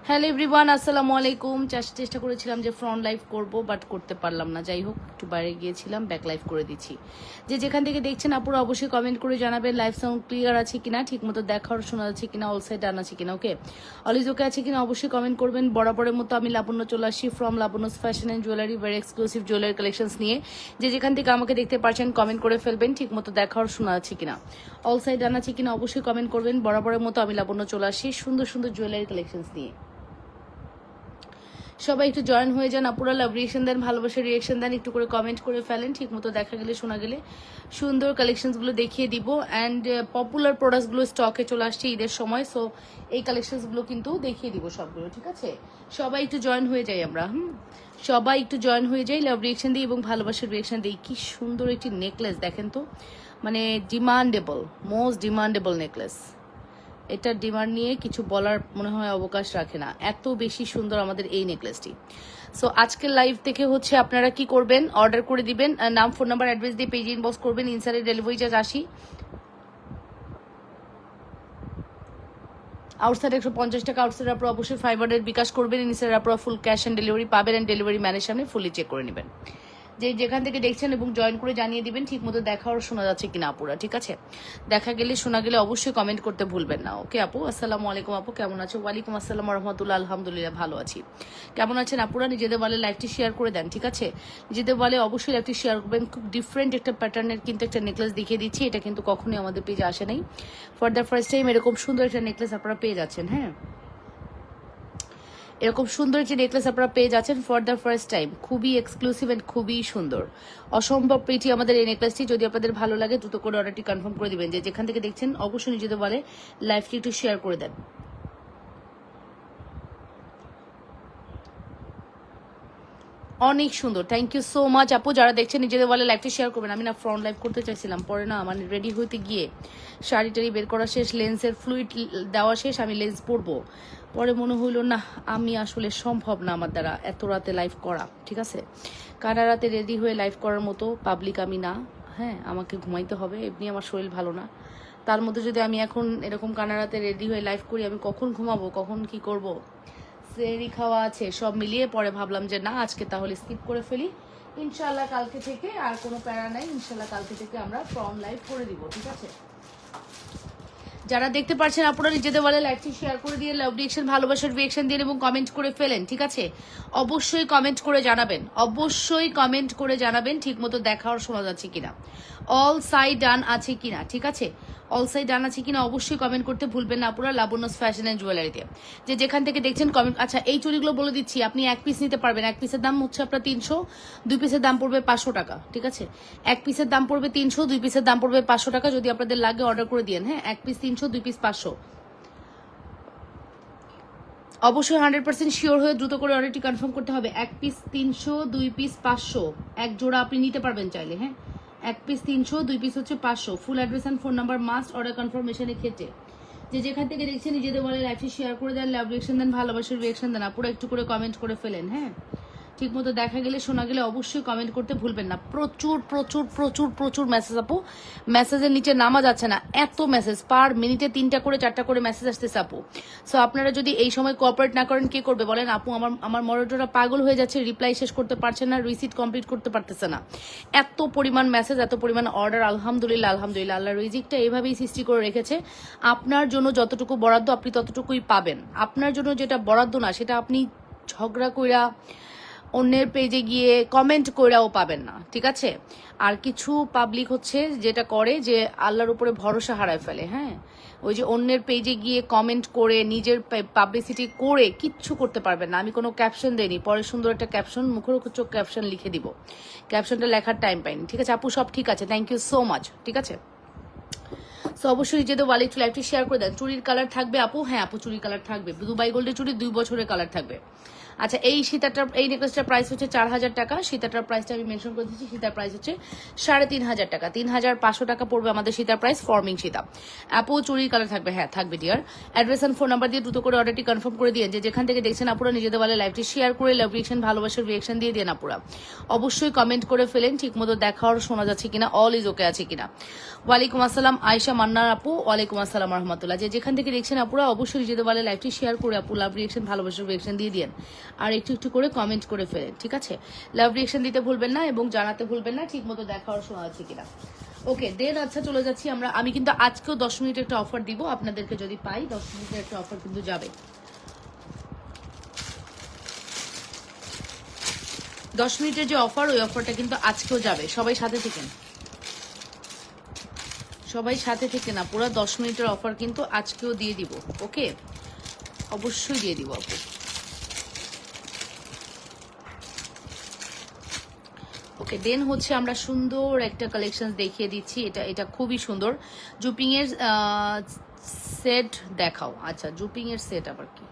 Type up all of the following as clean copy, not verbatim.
Hello everyone, আসসালামু আলাইকুম। চেষ্টা করেছিলাম যে ফ্রন্ট লাইভ করব, বাট করতে পারলাম না। যাই হোক, একটু বাইরে গিয়েছিলাম, ব্যাক লাইভ করে দিচ্ছি। যে যেখান থেকে দেখছেন আপুরা অবশ্যই কমেন্ট করে জানাবেন লাইভ সাউন্ড ক্লিয়ার আছে কিনা, ঠিক মতো দেখার শোনা যাচ্ছে কিনা, অল সাইড ডান আছে কিনা, ওকে অলিজ ওকে আছে কিনা অবশ্যই কমেন্ট করবেন। বরাবরের মতো আমি লাবণ্য চলে আসি from Labanya's fashion and jewellery, very exclusive jewellery collections নিয়ে। যে যেখান থেকে আমাকে দেখতে পারছেন কমেন্ট করে ফেলবেন ঠিক মতো দেখার শোনা যাচ্ছে কিনা, অল সাইড ডান আছে কিনা অবশ্যই কমেন্ট করবেন। বরাবরের মতো আমি লাবণ্য চলে আসি সুন্দর সুন্দর জুয়েলারি কালেকশনস নিয়ে। সবাই একটু জয়েন হয়ে যান আপুরা, লাভ রিয়েকশন দেন, ভালোবাসার রিয়েকশন দেন, একটু করে কমেন্ট করে ফেলেন। ঠিক মতো দেখা গেলে শোনা গেলে সুন্দর কালেকশনসগুলো দেখিয়ে দিব। অ্যান্ড পপুলার প্রোডাক্টসগুলো স্টকে চলে আসছে ঈদের সময়, সো এই কালেকশনসগুলো কিন্তু দেখিয়ে দিব সবগুলো, ঠিক আছে? সবাই একটু জয়েন হয়ে যাই আমরা, সবাই একটু জয়েন হয়ে যাই, লাভ রিয়েকশন দিই এবং ভালোবাসার রিয়েকশন দিই। কি সুন্দর একটি নেকলেস দেখেন তো, মানে ডিমান্ডেবল, মোস্ট ডিমান্ডেবল নেকলেস। এটার ডিমান্ড নিয়ে কিছু বলার মনে হয় অবকাশ রাখে না, এত বেশি সুন্দর আমাদের এই নেকলেসটি। সো আজকের লাইভ থেকে হচ্ছে আপনারা কি করবেন, অর্ডার করে দিবেন, নাম ফোন নাম্বার অ্যাড্রেস দিয়ে পেজে ইনবক্স করবেন। ইনসাইডের ডেলিভারি চার্জ 80, আউটসাইড 150 টাকা। আউটসাইড আপনারা অবশ্যই 500 বিকাশ করবেন। ইনসাইড আপনারা ফুল ক্যাশ অ্যান্ড ডেলিভারি পাবেন, অ্যান্ড ডেলিভারি ম্যানের সামনে ফুলি চেক করে নেবেন। যে যেখান থেকে দেখছেন এবং জয়েন করে জানিয়ে দিবেন ঠিক মতো দেখা আর শোনা যাচ্ছে কিনা আপুরা, ঠিক আছে? দেখা গেলে শোনা গেলে অবশ্যই কমেন্ট করতে ভুলবেন না, ওকে আপু? আসসালামু আলাইকুম আপু, কেমন আছো? ওয়ালাইকুম আসসালাম রহমতুল্লাহ, আলহামদুলিল্লাহ ভালো আছি। কেমন আছেন আপুরা? নিজেদের বলে লাইভটি শেয়ার করে দেন, ঠিক আছে? নিজেদের বলে অবশ্যই লাইভটি শেয়ার করবেন। খুব ডিফারেন্ট একটা প্যাটার্নের কিন্তু একটা নেকলেস দেখিয়ে দিচ্ছি, এটা কিন্তু কখনোই আমাদের পেজে আসে নাই। ফর দ্য ফার্স্ট টাইম এরকম সুন্দর একটা নেকলেস আপনারা পেয়ে যাচ্ছেন। হ্যাঁ, এরকম সুন্দর একটি নেকলেস আপনারা পেয়ে যাচ্ছেন ফর দ্য ফার্স্ট টাইম। খুবই এক্সক্লুসিভ এন্ড খুবই সুন্দর, অসম্ভব প্রিটি আমাদের এই নেকলেসটি। যদি আপনাদের ভালো লাগে দ্রুত করে অর্ডারটি কনফার্ম করে দিবেন। যে যেখান থেকে দেখছেন অবশ্যই নিজেদের বলে লাইভটি একটু শেয়ার করে দেন। অনেক সুন্দর, থ্যাংক ইউ সো মাচ আপু। যারা দেখছেন নিজেদের বলে লাইভটি শেয়ার করবেন। আমি না ফ্রন্ট লাইভ করতে চাইছিলাম, পরে না মানে রেডি হইতে গিয়ে শাড়ি টাড়ি বের করা শেষ, লেন্সের ফ্লুইড দেওয়া শেষ, আমি লেন্স পরবো। পরে মনে হইল না, আমি আসলে সম্ভব না আমার দ্বারা এত রাতে লাইভ করা, ঠিক আছে? কারা রাতে রেডি হয়ে লাইভ করার মতো পাবলিক আমি না। হ্যাঁ, আমাকে ঘুমাইতে হবে, এমনি আমার শরীর ভালো না। তার মধ্যে যদি আমি এখন এরকম কানারাতে রেডি হয়ে লাইভ করি, আমি কখন ঘুমাবো, কখন কি করব? সেরি খাওয়া আছে, সব মিলিয়ে পরে ভাবলাম যে না, আজকে তাহলে স্কিপ করে ফেলি। ইনশাল্লাহ কালকে থেকে আর কোনো প্যারা নাই, ইনশাল্লাহ কালকে থেকে আমরা ফ্রম লাইভ করে দিব, ঠিক আছে? যারা দেখতে পাচ্ছেন আপনারা নিজেদের বলে লাইভটি শেয়ার করে দিয়ে লাভ রিয়েকশন, ভালোবাসার রিয়েকশন দিন এবং কমেন্ট করে ফেলেন, ঠিক আছে? অবশ্যই কমেন্ট করে জানাবেন, অবশ্যই কমেন্ট করে জানাবেন ঠিক মতো দেখা আর শোনা যাচ্ছে কিনা, অল সাইড ডান আছে কিনা, ঠিক আছে? অল সাইড ডান আছে কিনা অবশ্যই কমেন্ট করতে ভুলবেন না আপনারা লাবণ্যস ফ্যাশন অ্যান্ড জুয়েলারিতে। যে যেখান থেকে দেখছেন কমেন্ট। আচ্ছা, এই চুড়িগুলো বলে দিচ্ছি, আপনি এক পিস নিতে পারবেন। এক পিসের দাম হচ্ছে আপনার 300, 2 পিসের দাম পড়বে 500 টাকা, ঠিক আছে? এক পিসের দাম পড়বে 300, 2 পিসের দাম পড়বে 500 টাকা। যদি আপনাদের লাগে অর্ডার করে দিন। হ্যাঁ, এক পিস 300, 2 পিস 500। অবশ্যই 100% শিওর হয়ে দ্রুত করে অর্ডারটি কনফার্ম করতে হবে। এক পিস 300, 2 পিস 500, এক জোড়া আপনি নিতে পারবেন চাইলে। হ্যাঁ, এক পিস 300, 2 পিস হচ্ছে 500। Full address and phone number must order কনফার্মেশনের ক্ষেত্রে। যে যেখান থেকে দেখছেন নিজেদের বলে লাইভটি শেয়ার করে দেন, লাভ রিয়েকশন দেন, ভালোবাসার রিয়েকশন দেন, আপুরা একটু করে কমেন্ট করে ফেলেন। হ্যাঁ, ঠিক মতো দেখা গেলে শোনা গেলে অবশ্যই কমেন্ট করতে ভুলবেন না। প্রচুর প্রচুর প্রচুর প্রচুর মেসেজ আপু, মেসেজের নিচে নামা যাচ্ছে না, এত মেসেজ, পার মিনিটে 3টা করে 4টা করে মেসেজ আসতেছে আপু। সো আপনারা যদি এই সময় কোঅপারেট না করেন কে করবে বলেন? আপু আমার মডারেটররা পাগল হয়ে যাচ্ছে, রিপ্লাই শেষ করতে পারছে না, রিসিট কমপ্লিট করতে পারতেছে না। এত পরিমাণ মেসেজ, এত পরিমাণ অর্ডার। আলহামদুলিল্লাহ আলহামদুলিল্লাহ, আল্লাহ রিজিকটা এইভাবেই সৃষ্টি করে রেখেছে। আপনার জন্য যতটুকু বরাদ্দ আপনি ততটুকুই পাবেন। আপনার জন্য যেটা বরাদ্দ না সেটা আপনি ঝগড়া কইরা অন্যের পেজে গিয়ে কমেন্ট কইরাও পাবেন না, ঠিক আছে? আর কিছু পাবলিক হচ্ছে যেটা করে যে আল্লাহর উপরে ভরসা হারায় ফেলে। হ্যাঁ, ওই যে অন্যের পেজে গিয়ে কমেন্ট করে নিজের পাবলিসিটি করে কিচ্ছু করতে পারবেন না। আমি কোনো ক্যাপশন দেইনি, পরে সুন্দর একটা ক্যাপশন, মুখরোচক ক্যাপশন লিখে দিব। ক্যাপশনটা লেখার টাইম পাইনি, ঠিক আছে আপু? সব ঠিক আছে, থ্যাংক ইউ সো মাচ, ঠিক আছে? সো অবশ্যই যেহেতু ওয়ালেট লাইভটি শেয়ার করে দেন। চুরির কালার থাকবে আপু? হ্যাঁ আপু, চুরির কালার থাকবে। দুবাই গোল্ডের চুরি 2 বছরের কালার থাকবে। আচ্ছা, এই সীতাটার এই নেকলেসটার প্রাইস হচ্ছে 4000 টাকা। সীতাটার প্রাইসটা আমি মেনশন করে দিচ্ছি। সীতার প্রাইস হচ্ছে 3500 টাকা। 3500 টাকা পড়বে আমাদের সীতার প্রাইস, ফর্মিং সীতা। আপু চুরির কালার থাকবে? হ্যাঁ থাকবে dear. Address and phone number দিয়ে দ্রুত করে অর্ডারটি কনফার্ম করে দিয়ে, যে যেখান থেকে দেখছেন আপুরা নিজেদের বলে লাইভটি শেয়ার করে লাভ রিয়েকশন, ভালোবাসার রিয়েকশন দিয়ে দেন আপুরা। অবশ্যই কমেন্ট করে ফেলেন ঠিক মতো দেখা আর শোনা যাচ্ছে কিনা, অল ইজ ওকে আছে কিনা। ওয়ালাইকুম আসসালাম আয়েশা মান্নার আপু, ওয়ালাইকুম আসসালাম রহমতুল্লাহ। যে যেখান থেকে দেখছেন আপুরা অবশ্যই নিজেদের বলে লাইভটি শেয়ার করে আপু লাভ রিয়েকশন, ভালোবাসার রিয়েকশন দিয়ে দেন, আর একটু একটু করে কমেন্ট করে ফেলেন, ঠিক আছে? লাভ রিয়েকশন দিতে ভুলবেন না এবং জানাতে ভুলবেন না ঠিক মতো দেখা আর শোনা যাচ্ছে কিনা। ওকে দেন, আচ্ছা চলে যাচ্ছি আমরা। আমি কিন্তু আজকেও 10 মিনিটের একটা অফার দিব আপনাদেরকে, যদি পাই 10 মিনিটের একটা অফার কিন্তু যাবে। 10 মিনিটের যে অফার, ওই অফারটা কিন্তু আজকেও যাবে। সবাই সাথে থাকেন, সবাই সাথে থেকে না, পুরো 10 মিনিটের অফার কিন্তু আজকেও দিয়ে দিব। ওকে, অবশ্যই দিয়ে দিব আপু। ওকে দেন হচ্ছে আমরা সুন্দর একটা কালেকশন দেখিয়ে দিচ্ছি। এটা খুবই সুন্দর। জুপিং এর সেট দেখাও। আচ্ছা জুপিং এর সেট আবার কি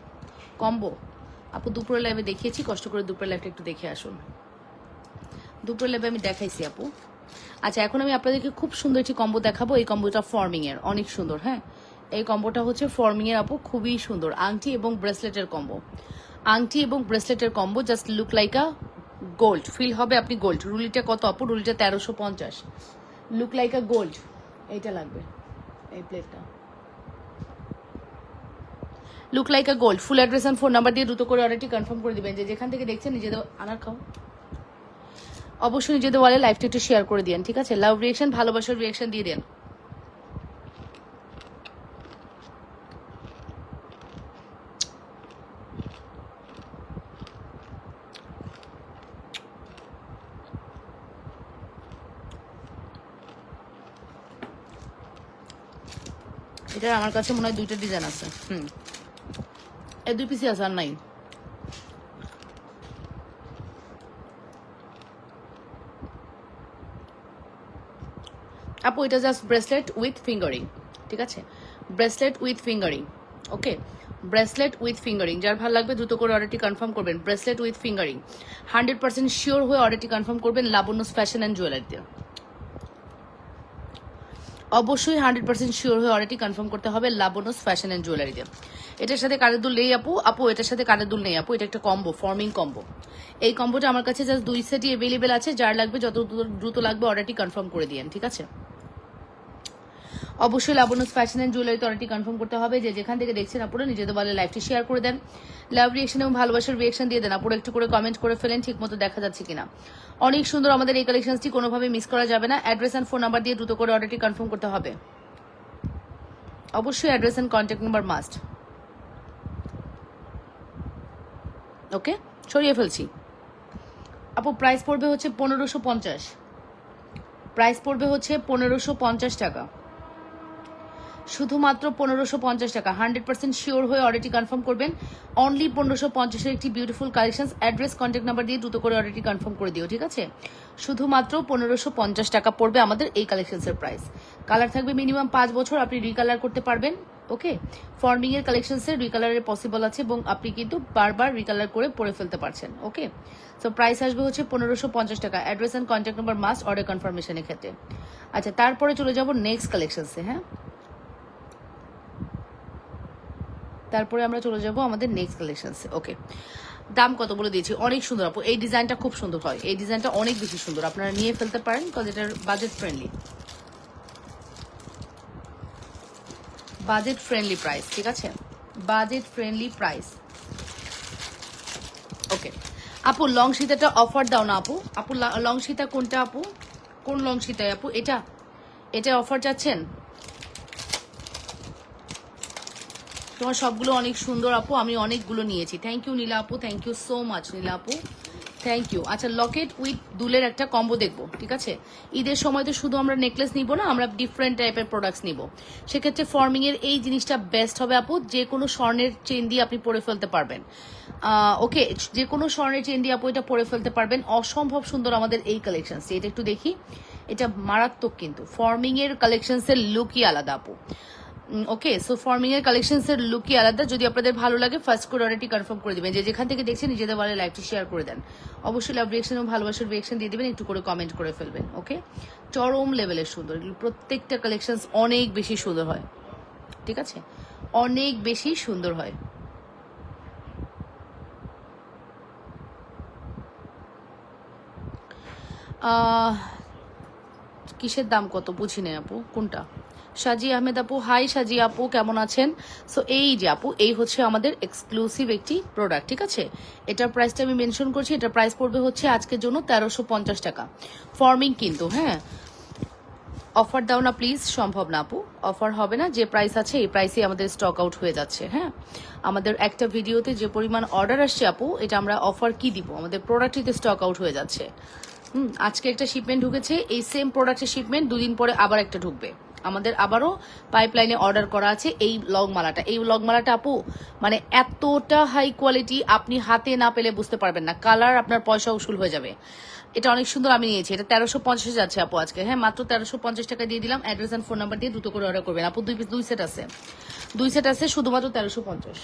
কম্বো? আপু দুপুরের লাইভে দেখিয়েছি, কষ্ট করে দুপুরের লাইভটা একটু দেখে আসুন। দুপুরের লাইভে আমি দেখাইছি আপু। আচ্ছা এখন আমি আপনাদেরকে খুব সুন্দর একটি কম্বো দেখাবো। এই কম্বোটা ফর্মিং এর, অনেক সুন্দর। হ্যাঁ এই কম্বোটা হচ্ছে ফর্মিং এর আপু, খুবই সুন্দর। আংটি এবং ব্রেসলেটের কম্বো, আংটি এবং ব্রেসলেটের combo, just look like a gold, feel হবে আপনি গোল্ড। রুলিটা কত আপু? রুলিটা 1350। লুক লাইক আ গোল্ড, এইটা লাগবে, এই প্লেটটা look like a gold. Full address and phone number দিয়ে দ্রুত করে অর্ডারটি কনফার্ম করে দিবেন। যে যেখান থেকে দেখছেন নিজেদের আনার খাও, অবশ্যই নিজেদের ওয়ালে লাইভটা একটু শেয়ার করে দিন, ঠিক আছে? লাভ রিয়েকশন, ভালোবাসার রিয়েকশন দিয়ে দেন। এটার আমার কাছে মনে হয় 2টা ডিজাইন আছে। এই 2 পিসই আছে, আর নাই। আপু এটা জাস্ট ব্রেসলেট উইথ ফিঙ্গারিং, ঠিক আছে? Bracelet with fingering. Okay, bracelet with fingering, যার ভালো লাগবে দ্রুত করে অর্ডারটি কনফার্ম করবেন। ব্রেসলেট উইথ ফিঙ্গারিং, 100% শিওর হয়ে অর্ডারটি কনফার্ম করবেন লাবণ্যস ফ্যাশন অ্যান্ড জুয়েলারি দিয়ে। অবশ্যই 100% শিওর হয়ে অর্ডারটি কনফার্ম করতে হবে লাবণ্যস ফ্যাশন অ্যান্ড জুয়েলারি দিয়ে। এটার সাথে কানের দুল নেই আপু। আপু এটার সাথে কানের দুল নেই আপু, এটা একটা কম্বো, ফর্মিং কম্বো। এই কম্বোটা আমার কাছে জাস্ট 2 সেটই অ্যাভেলেবেল আছে। যার লাগবে যত দ্রুত লাগবে অর্ডারটি কনফার্ম করে দিন, ঠিক আছে? অবশ্যই লাবণ্যস ফ্যাশন অ্যান্ড জুয়েলারিতে অর্ডারটি কনফার্ম করতে হবে। যে যেখান থেকে দেখছেন আপুরা নিজেদের বলে লাইভটি শেয়ার করে দেন, লাভ রিয়েকশন এবং ভালোবাসার রিয়েকশন দিয়ে দেন। আপুরা একটু করে কমেন্ট করে ফেলেন ঠিক মতো দেখা যাচ্ছে কিনা। অনেক সুন্দর আমাদের এই কালেকশনটি, কোনোভাবে মিস করা যাবে না। অ্যাড্রেস অ্যান্ড ফোন নাম্বার দিয়ে দ্রুত করে অর্ডারটি কনফার্ম করতে হবে। অবশ্যই address and contact number must. Okay সরিয়ে ফেলছি আপু। প্রাইস পড়বে হচ্ছে 1550। প্রাইস পড়বে হচ্ছে 1550 টাকা, শুধুমাত্র 1550 টাকা। 100% শিওর হয়ে অর্ডারটি কনফার্ম করবেন। অনলি 1550-এর একটি beautiful collection. Address contact number দিয়ে দ্রুত করে অর্ডারটি কনফার্ম করে দিও, ঠিক আছে? শুধুমাত্র 1550 টাকা পড়বে আমাদের এই কালেকশনসের প্রাইস। কালার থাকবে মিনিমাম 5 বছর, আপনি রিকালার করতে পারবেন। ওকে, ফর্মিং এর কালেকশনসের রিকালারের পসিবল আছে এবং আপনি কিন্তু বারবার রিকালার করে পরে ফেলতে পারছেন। ওকে, সো প্রাইস আসবে হচ্ছে 1550 টাকা। Address and contact number must order কনফার্মেশনের ক্ষেত্রে। আচ্ছা তারপরে চলে যাব নেক্সট কালেকশনসে। হ্যাঁ তারপরে আমরা চলে যাব আমাদের নেক্সট কালেকশনসে। ওকে, দাম কত বলে দিয়েছি, অনেক সুন্দর আপু। এই ডিজাইনটা খুব সুন্দর হয়, এই ডিজাইনটা অনেক বেশি সুন্দর, আপনারা নিয়ে ফেলতে পারেন কারণ এটার budget friendly. Budget friendly price, ঠিক আছে? Budget friendly price. ওকে আপু লং সীতাটা অফার দাও না আপু। আপু লং সীতা কোনটা আপু? কোন লং সীতায় আপু? এটা এটা অফার চাচ্ছেন? তোমার সবগুলো অনেক সুন্দর আপু, আমি অনেকগুলো নিয়েছি। থ্যাংক ইউ নীলা আপু, থ্যাংক ইউ সো মাচ নীলা আপু, থ্যাংক ইউ। আচ্ছা লকেট উইথ দুলের একটা কম্বো দেখবো, ঠিক আছে? ঈদের সময় তো শুধু আমরা নেকলেস নিব না, আমরা ডিফারেন্ট টাইপের প্রোডাক্টস নিব। সেক্ষেত্রে ফর্মিং এর এই জিনিসটা বেস্ট হবে আপু। যে কোনো স্বর্ণের চেন দিয়ে আপনি পরে ফেলতে পারবেন। ওকে, যে কোনো স্বর্ণের চেন দিয়ে আপু এটা পরে ফেলতে পারবেন। অসম্ভব সুন্দর আমাদের এই কালেকশনস। এটা একটু দেখি, এটা মারাত্মক কিন্তু। ফর্মিং এর কালেকশনসের লুকই আলাদা আপু। ওকে, সো ফর্মিং এর কালেকশনসের লুকই আলাদা। যদি আপনাদের ভালো লাগে ফার্স্ট করে অর্ডারটি কনফার্ম করে দিবেন। যে যেখান থেকে দেখছেন নিজেদের বলে লাইভটি শেয়ার করে দেন। অবশ্যই লাভ রিয়েকশন এবং ভালোবাসার রিয়েকশন দিয়ে দিবেন, একটু করে কমেন্ট করে ফেলবেন। ওকে, চরম লেভেলের সুন্দর, এগুলো প্রত্যেকটা কালেকশনস অনেক বেশি সুন্দর হয়, ঠিক আছে, অনেক বেশি সুন্দর হয়। কিসের দাম কত বুঝি নেই আপু, কোনটা? সাজি আহমেদ আপু, হাই সাজি আপু, কেমন আছেন? সো এই যে আপু, এই হচ্ছে আমাদের এক্সক্লুসিভ একটি প্রোডাক্ট, ঠিক আছে। এটার প্রাইসটা আমি মেনশন করছি, এটার প্রাইস পড়বে হচ্ছে আজকের জন্য 1350 টাকা। ফর্মিং কিন্তু, হ্যাঁ, অফার দাও না প্লিজ, সম্ভব না আপু, অফার হবে না। যে প্রাইস আছে এই প্রাইসে আমাদের স্টক আউট হয়ে যাচ্ছে। হ্যাঁ, আমাদের একটা ভিডিওতে যে পরিমাণ অর্ডার আসছে আপু, এটা আমরা অফার কি দিব, আমাদের প্রোডাক্টটিতে স্টক আউট হয়ে যাচ্ছে। আজকে একটা শিপমেন্ট ঢুকেছে, এই সেম প্রোডাক্টের শিপমেন্ট দুদিন পরে আবার একটা ঢুকবে। আমাদের আবারও পাইপলাইনে অর্ডার করা আছে এই লং মালাটা। এই লং মালাটা আপু মানে এতটা হাই কোয়ালিটি, আপনি হাতে না পেলে বুঝতে পারবেন না। কালার আপনার পয়সা উসুল হয়ে যাবে। এটা অনেক সুন্দর, আমি নিয়েছি। এটা 1350 যাচ্ছে আপু আজকে। হ্যাঁ, মাত্র 1350 টাকা দিয়ে দিলাম। অ্যাড্রেস অ্যান্ড ফোন নাম্বার দিয়ে দ্রুত করে অর্ডার করবেন আপু। দুই সেট আছে, শুধুমাত্র 1350।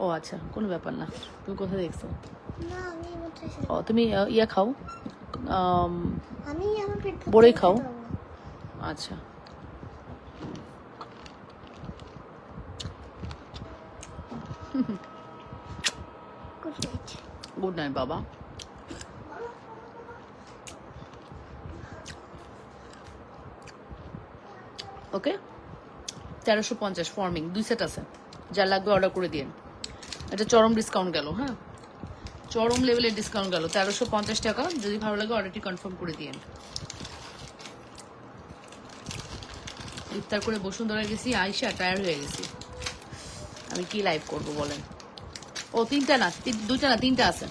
ও আচ্ছা, কোনো ব্যাপার না। তুমি কোথায় দেখছো? ও তুমি ইয়া খাও, বড়ই খাও। আচ্ছা, গুড নাইট বাবা। ওকে, 1350 ফর্মিং, দুই সেট আছে, যা লাগবে অর্ডার করে দিন। এটা চরম ডিসকাউন্ট গেল, হ্যাঁ, চরম লেভেলের ডিসকাউন্ট গেল, 1350 টাকা। যদি ভালো লাগে অর্ডারটি কনফার্ম করে দিন। ইফতার করে বসুন্ধরা গেছি, আইসা টায়ার হয়ে গেছি। আমি কি লাইভ করব বলেন? ও তিনটা না, দুইটা না, তিনটা আছে।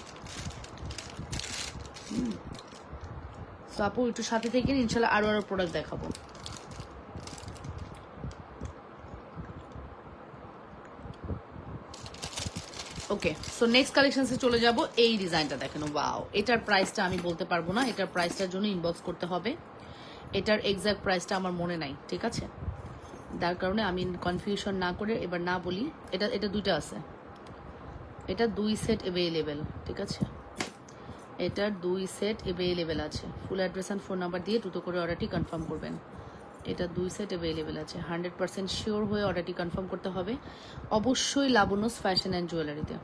তো আপু একটু সাথে থেকে ইনশাল্লাহ আরো আরো প্রোডাক্ট দেখাবো। ওকে, সো নেক্সট কালেকশনসে চলে যাব। এই ডিজাইনটা দেখেন, ওয়াও, এটার প্রাইসটা আমি বলতে পারবো না, এটার প্রাইসটার জন্য ইনবক্স করতে হবে। এটার এক্সাক্ট প্রাইসটা আমার মনে নাই, ঠিক আছে, যার কারণে আমি কনফিউশন না করে এবার না বলি। এটা দুইটা আছে, এটা দুই সেট অ্যাভেলেবেল, ঠিক আছে, এটার দুই সেট অ্যাভেলেবেল আছে। ফুল অ্যাড্রেস অ্যান্ড ফোন নাম্বার দিয়ে দ্রুত করে অর্ডারটি কনফার্ম করবেন। এটা দুই সেট অ্যাভেলেবেল আছে, 100% শিওর হয়ে অর্ডারটি কনফার্ম করতে হবে। অবশ্যই লাবণ্যস ফ্যাশন অ্যান্ড জুয়েলারিতে,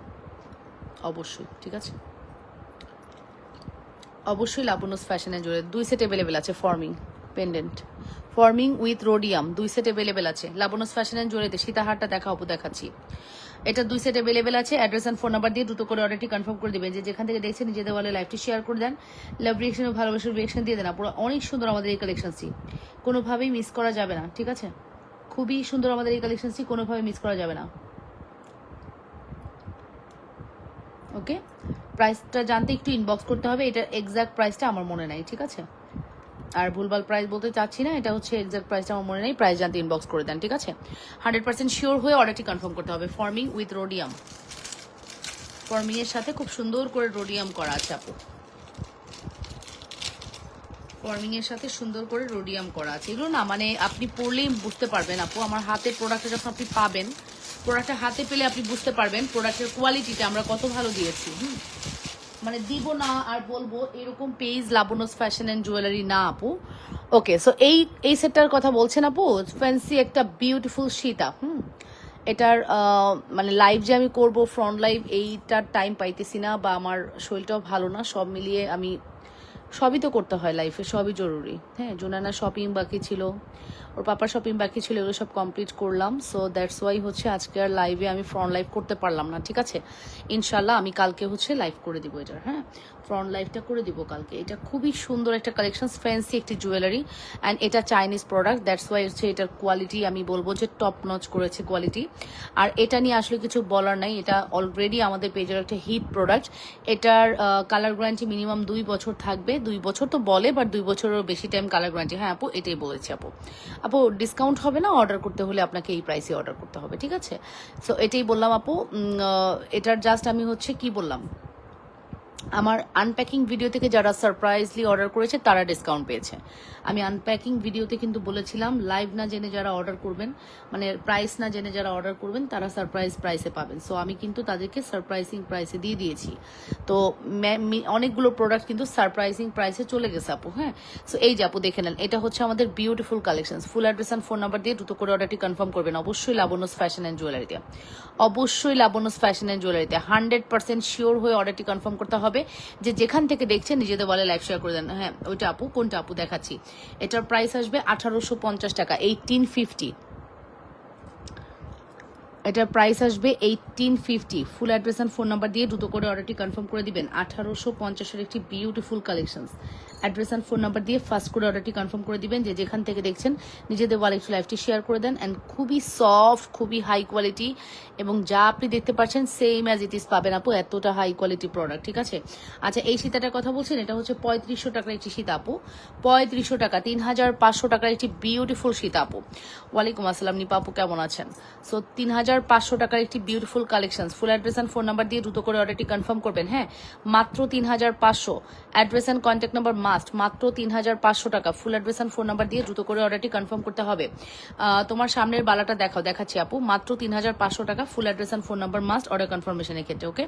অবশ্যই, ঠিক আছে, অবশ্যই লাবণ্যস ফ্যাশন অ্যান্ড জুয়েলারি। দুই সেট অ্যাভেলেবেল আছে, forming pendant, forming with rhodium, দুই সেট অ্যাভেলেবেল আছে। লাবণ্যস ফ্যাশন অ্যান্ড জুয়েলারিতে সীতাহারটা দেখাচ্ছি। এটা দুই সেট অ্যাভেলেবেল আছে। অ্যাড্রেস অ্যান্ড ফোন নাম্বার দিয়ে দ্রুত করে অর্ডারটি কনফার্ম করে দেবেন। যে যেখান থেকে দেখছেন নিজেদের বলে লাইভটি শেয়ার করে দেন, লাভ রিয়েকশন ও ভালোবাসার রিয়েকশন দিয়ে দেন। পুরো অনেক সুন্দর আমাদের এই কালেকশনসি, কোনোভাবেই মিস করা যাবে না, ঠিক আছে, খুবই সুন্দর আমাদের এই কালেকশনসি, কোনোভাবে মিস করা যাবে না। ওকে, প্রাইসটা জানতে একটু ইনবক্স করতে হবে। এটার এক্সাক্ট প্রাইসটা আমার মনে নাই, ঠিক আছে, আর ভুলভাল প্রাইস বলতে চাচ্ছি না। এটা হচ্ছে এক্সাক্ট প্রাইসটা আমার মনে নেই, প্রাইস জানতে ইনবক্স করে দেন, ঠিক আছে। 100% শিওর হয়ে অর্ডারটি কনফার্ম করতে হবে। ফর্মিং উইথ রোডিয়াম, ফর্মিং এর সাথে খুব সুন্দর করে রোডিয়াম করা আছে আপু, ফর্মিং এর সাথে সুন্দর করে রোডিয়াম করা আছে। এগুলো না মানে আপনি পরলেই বুঝতে পারবেন আপু, আমার হাতের প্রোডাক্টটা যখন আপনি পাবেন, প্রোডাক্টটা হাতে পেলে আপনি বুঝতে পারবেন প্রোডাক্টের কোয়ালিটিটা আমরা কত ভালো দিয়েছি। মানে দিব না আর বলবো এরকম page Labanya's fashion and jewellery না আপু। ওকে, সো এই সেটটার কথা বলছেন আপু, ফ্যান্সি একটা বিউটিফুল সীতা। এটার মানে লাইভ যে আমি করব, ফ্রন্ট লাইভ, এইটার টাইম পাইতেছি না, বা আমার শরীরটাও ভালো না, সব মিলিয়ে আমি, সবই তো করতে হয় লাইফে, সবই জরুরি। হ্যাঁ, জোনানা শপিং বাকি ছিল, ওর পাপার শপিং বাকি ছিল, এগুলো সব কমপ্লিট করলাম। সো দ্যাটস ওয়াই হচ্ছে আজকে আর লাইভে আমি ফ্রন্ট লাইভ করতে পারলাম না, ঠিক আছে। ইনশাল্লাহ আমি কালকে হচ্ছে লাইভ করে দিব এটার, হ্যাঁ, ফ্রন্ট লাইভটা করে দিব কালকে। এটা খুবই সুন্দর একটা কালেকশন, ফ্যান্সি একটি জুয়েলারি, অ্যান্ড এটা চাইনিজ প্রোডাক্ট, দ্যাটস ওয়াই হচ্ছে এটার কোয়ালিটি আমি বলবো যে টপ নচ করেছে কোয়ালিটি। আর এটা নিয়ে আসলে কিছু বলার নাই, এটা অলরেডি আমাদের পেজের একটা হিট প্রোডাক্ট। এটার কালার গ্যারান্টি মিনিমাম 2 বছর থাকবে। 2 বছর তো বলে, বাট 2 বছরেরও বেশি টাইম কালার গ্যারান্টি। হ্যাঁ আপু, এটাই বলেছি আপু। আপু ডিসকাউন্ট হবে না, অর্ডার করতে হলে আপনাকে এই প্রাইসে অর্ডার করতে হবে, ঠিক আছে। সো এটাই বললাম আপু। এটার জাস্ট আমি হচ্ছে কি বললাম, আমার আনপ্যাকিং ভিডিও থেকে যারা সারপ্রাইজলি অর্ডার করেছে তারা ডিসকাউন্ট পেয়েছে। আমি আনপ্যাকিং ভিডিওতে কিন্তু বলেছিলাম লাইভ না জেনে যারা অর্ডার করবেন, মানে প্রাইস না জেনে যারা অর্ডার করবেন তারা সারপ্রাইজ প্রাইসে পাবেন। সো আমি কিন্তু তাদেরকে সারপ্রাইজিং প্রাইসে দিয়ে দিয়েছি। তো অনেকগুলো প্রোডাক্ট কিন্তু সারপ্রাইজিং প্রাইসে চলে গেছে আপু। হ্যাঁ, সো এই যে আপু দেখে নেন, এটা হচ্ছে আমাদের beautiful collection. Full address and phone number দিয়ে দ্রুত করে অর্ডারটি কনফার্ম করবেন অবশ্যই লাবণ্যস ফ্যাশন অ্যান্ড জুয়েলারিতে। অবশ্যই লাবণ্যস ফ্যাশন অ্যান্ড জুয়েলারিতে 100% শিওর হয়ে অর্ডারটি কনফার্ম করতে হবে। যে যেখান থেকে দেখছেন নিজেদের বলে লাইভ শেয়ার করে দেন। হ্যাঁ, ওইটা আপু, কোনটা আপু দেখাচ্ছি। এটার প্রাইস আসবে 1850 টাকা, 1850। এটার প্রাইস আসবে 1850। ফুল অ্যাড্রেস অ্যান্ড ফোন নাম্বার দিয়ে দ্রুত করে অর্ডারটি কনফার্ম করে দিবেন। 1850-এর একটি beautiful collections. Address and phone number দিয়ে ফার্স্ট করে অর্ডারটি কনফার্ম করে দিবেন। যে যেখান থেকে দেখছেন নিজেদের ওয়ালে একটু লাইভটি শেয়ার করে দেন। অ্যান্ড খুবই সফট, খুবই হাই কোয়ালিটি, এবং যা আপনি দেখতে পাচ্ছেন সেম অ্যাজ ইট ইজ পাবেন আপু, এতটা হাই কোয়ালিটি প্রোডাক্ট। ঠিক আছে, আচ্ছা এই সীতাটার কথা বলছেন, এটা হচ্ছে 3500 টাকার একটি সীতা আপু। 3500 টাকা, 3500 টাকার একটি বিউটিফুল সীতা আপু। ওয়ালাইকুম আসসালাম নিপা আপু, কেমন আছেন? সো 3500 টাকার একটি beautiful collection. Full address and phone number দিয়ে দ্রুত করে অর্ডারটি কনফার্ম করবেন। হ্যাঁ, মাত্র 3500। Address and contact number must, মাত্র 3500 টাকা। Full address and phone number দিয়ে দ্রুত করে অর্ডারটি কনফার্ম করতে হবে। তোমার সামনের বালাটা দেখাচ্ছি আপু, মাত্র 3500 টাকা। Full address and phone number must order কনফার্মেশনের ক্ষেত্রে। ওকে,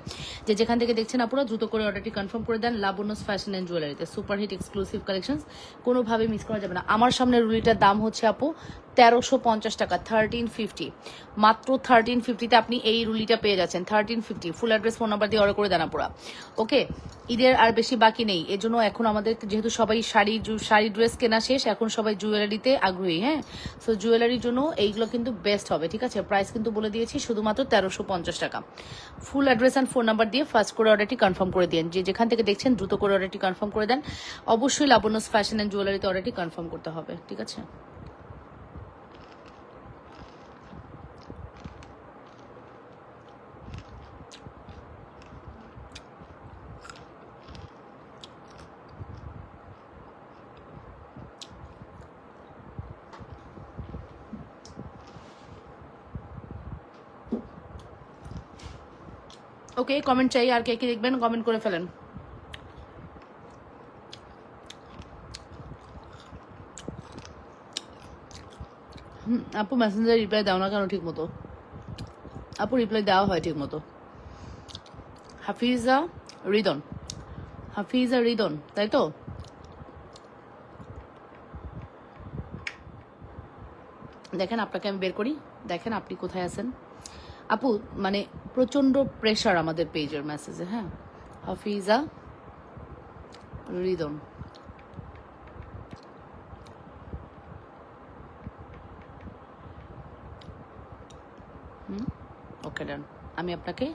যে যেখান থেকে দেখছেন আপুরা দ্রুত করে অর্ডারটি কনফার্ম করে দেন লাবণ্যস ফ্যাশন অ্যান্ড জুয়েলারিতে। সুপারহিট এক্সক্লুসিভ কালেকশন, কোনোভাবে মিস করা যাবে না। আমার সামনের রুলিটার দাম হচ্ছে আপু 1350 টাকা, 1350। মাত্র 1350-তে আপনি এই রুলিটা পেয়ে যাচ্ছেন 1350। ফুল অ্যাড্রেস ফোন নাম্বার দিয়ে অর্ডার করে দেন আপুরা। ওকে, ঈদের আর বেশি বাকি নেই, এজন্য এখন আমাদের যেহেতু সবাই শাড়ি ড্রেস কেনা শেষ, এখন সবাই জুয়েলারিতে আগ্রহী। হ্যাঁ, সো জুয়েলারির জন্য এইগুলো কিন্তু বেস্ট হবে। ঠিক আছে, প্রাইস কিন্তু বলে দিয়েছি, শুধুমাত্র 1350 টাকা। Full address and phone number দিয়ে ফার্স্ট করে অর্ডারটি কনফার্ম করে দিন। যে যেখান থেকে দেখছেন দ্রুত করে অর্ডারটি কনফার্ম করে দেন। অবশ্যই লাবণ্যস ফ্যাশন অ্যান্ড জুয়েলারিতে অর্ডারটি কনফার্ম করতে হবে। ঠিক আছে, ওকে কমেন্ট চাই, আর কে কে দেখবেন কমেন্ট করে ফেলেন। আপু মেসেঞ্জারে রিপ্লাই দাও না কেন ঠিক মতো? আপু রিপ্লাই দেওয়া হয় ঠিক মতো। হাফিজা রিদন, হাফিজা রিদন, তাই তো? দেখেন আপনাকে আমি বের করি, দেখেন আপনি কোথায় আছেন আপু। মানে প্রচন্ড প্রেশার আমাদের পেজের মেসেজে। হ্যাঁ, হাফিজা রিদন, ওকে ডান। আমি আপনাকে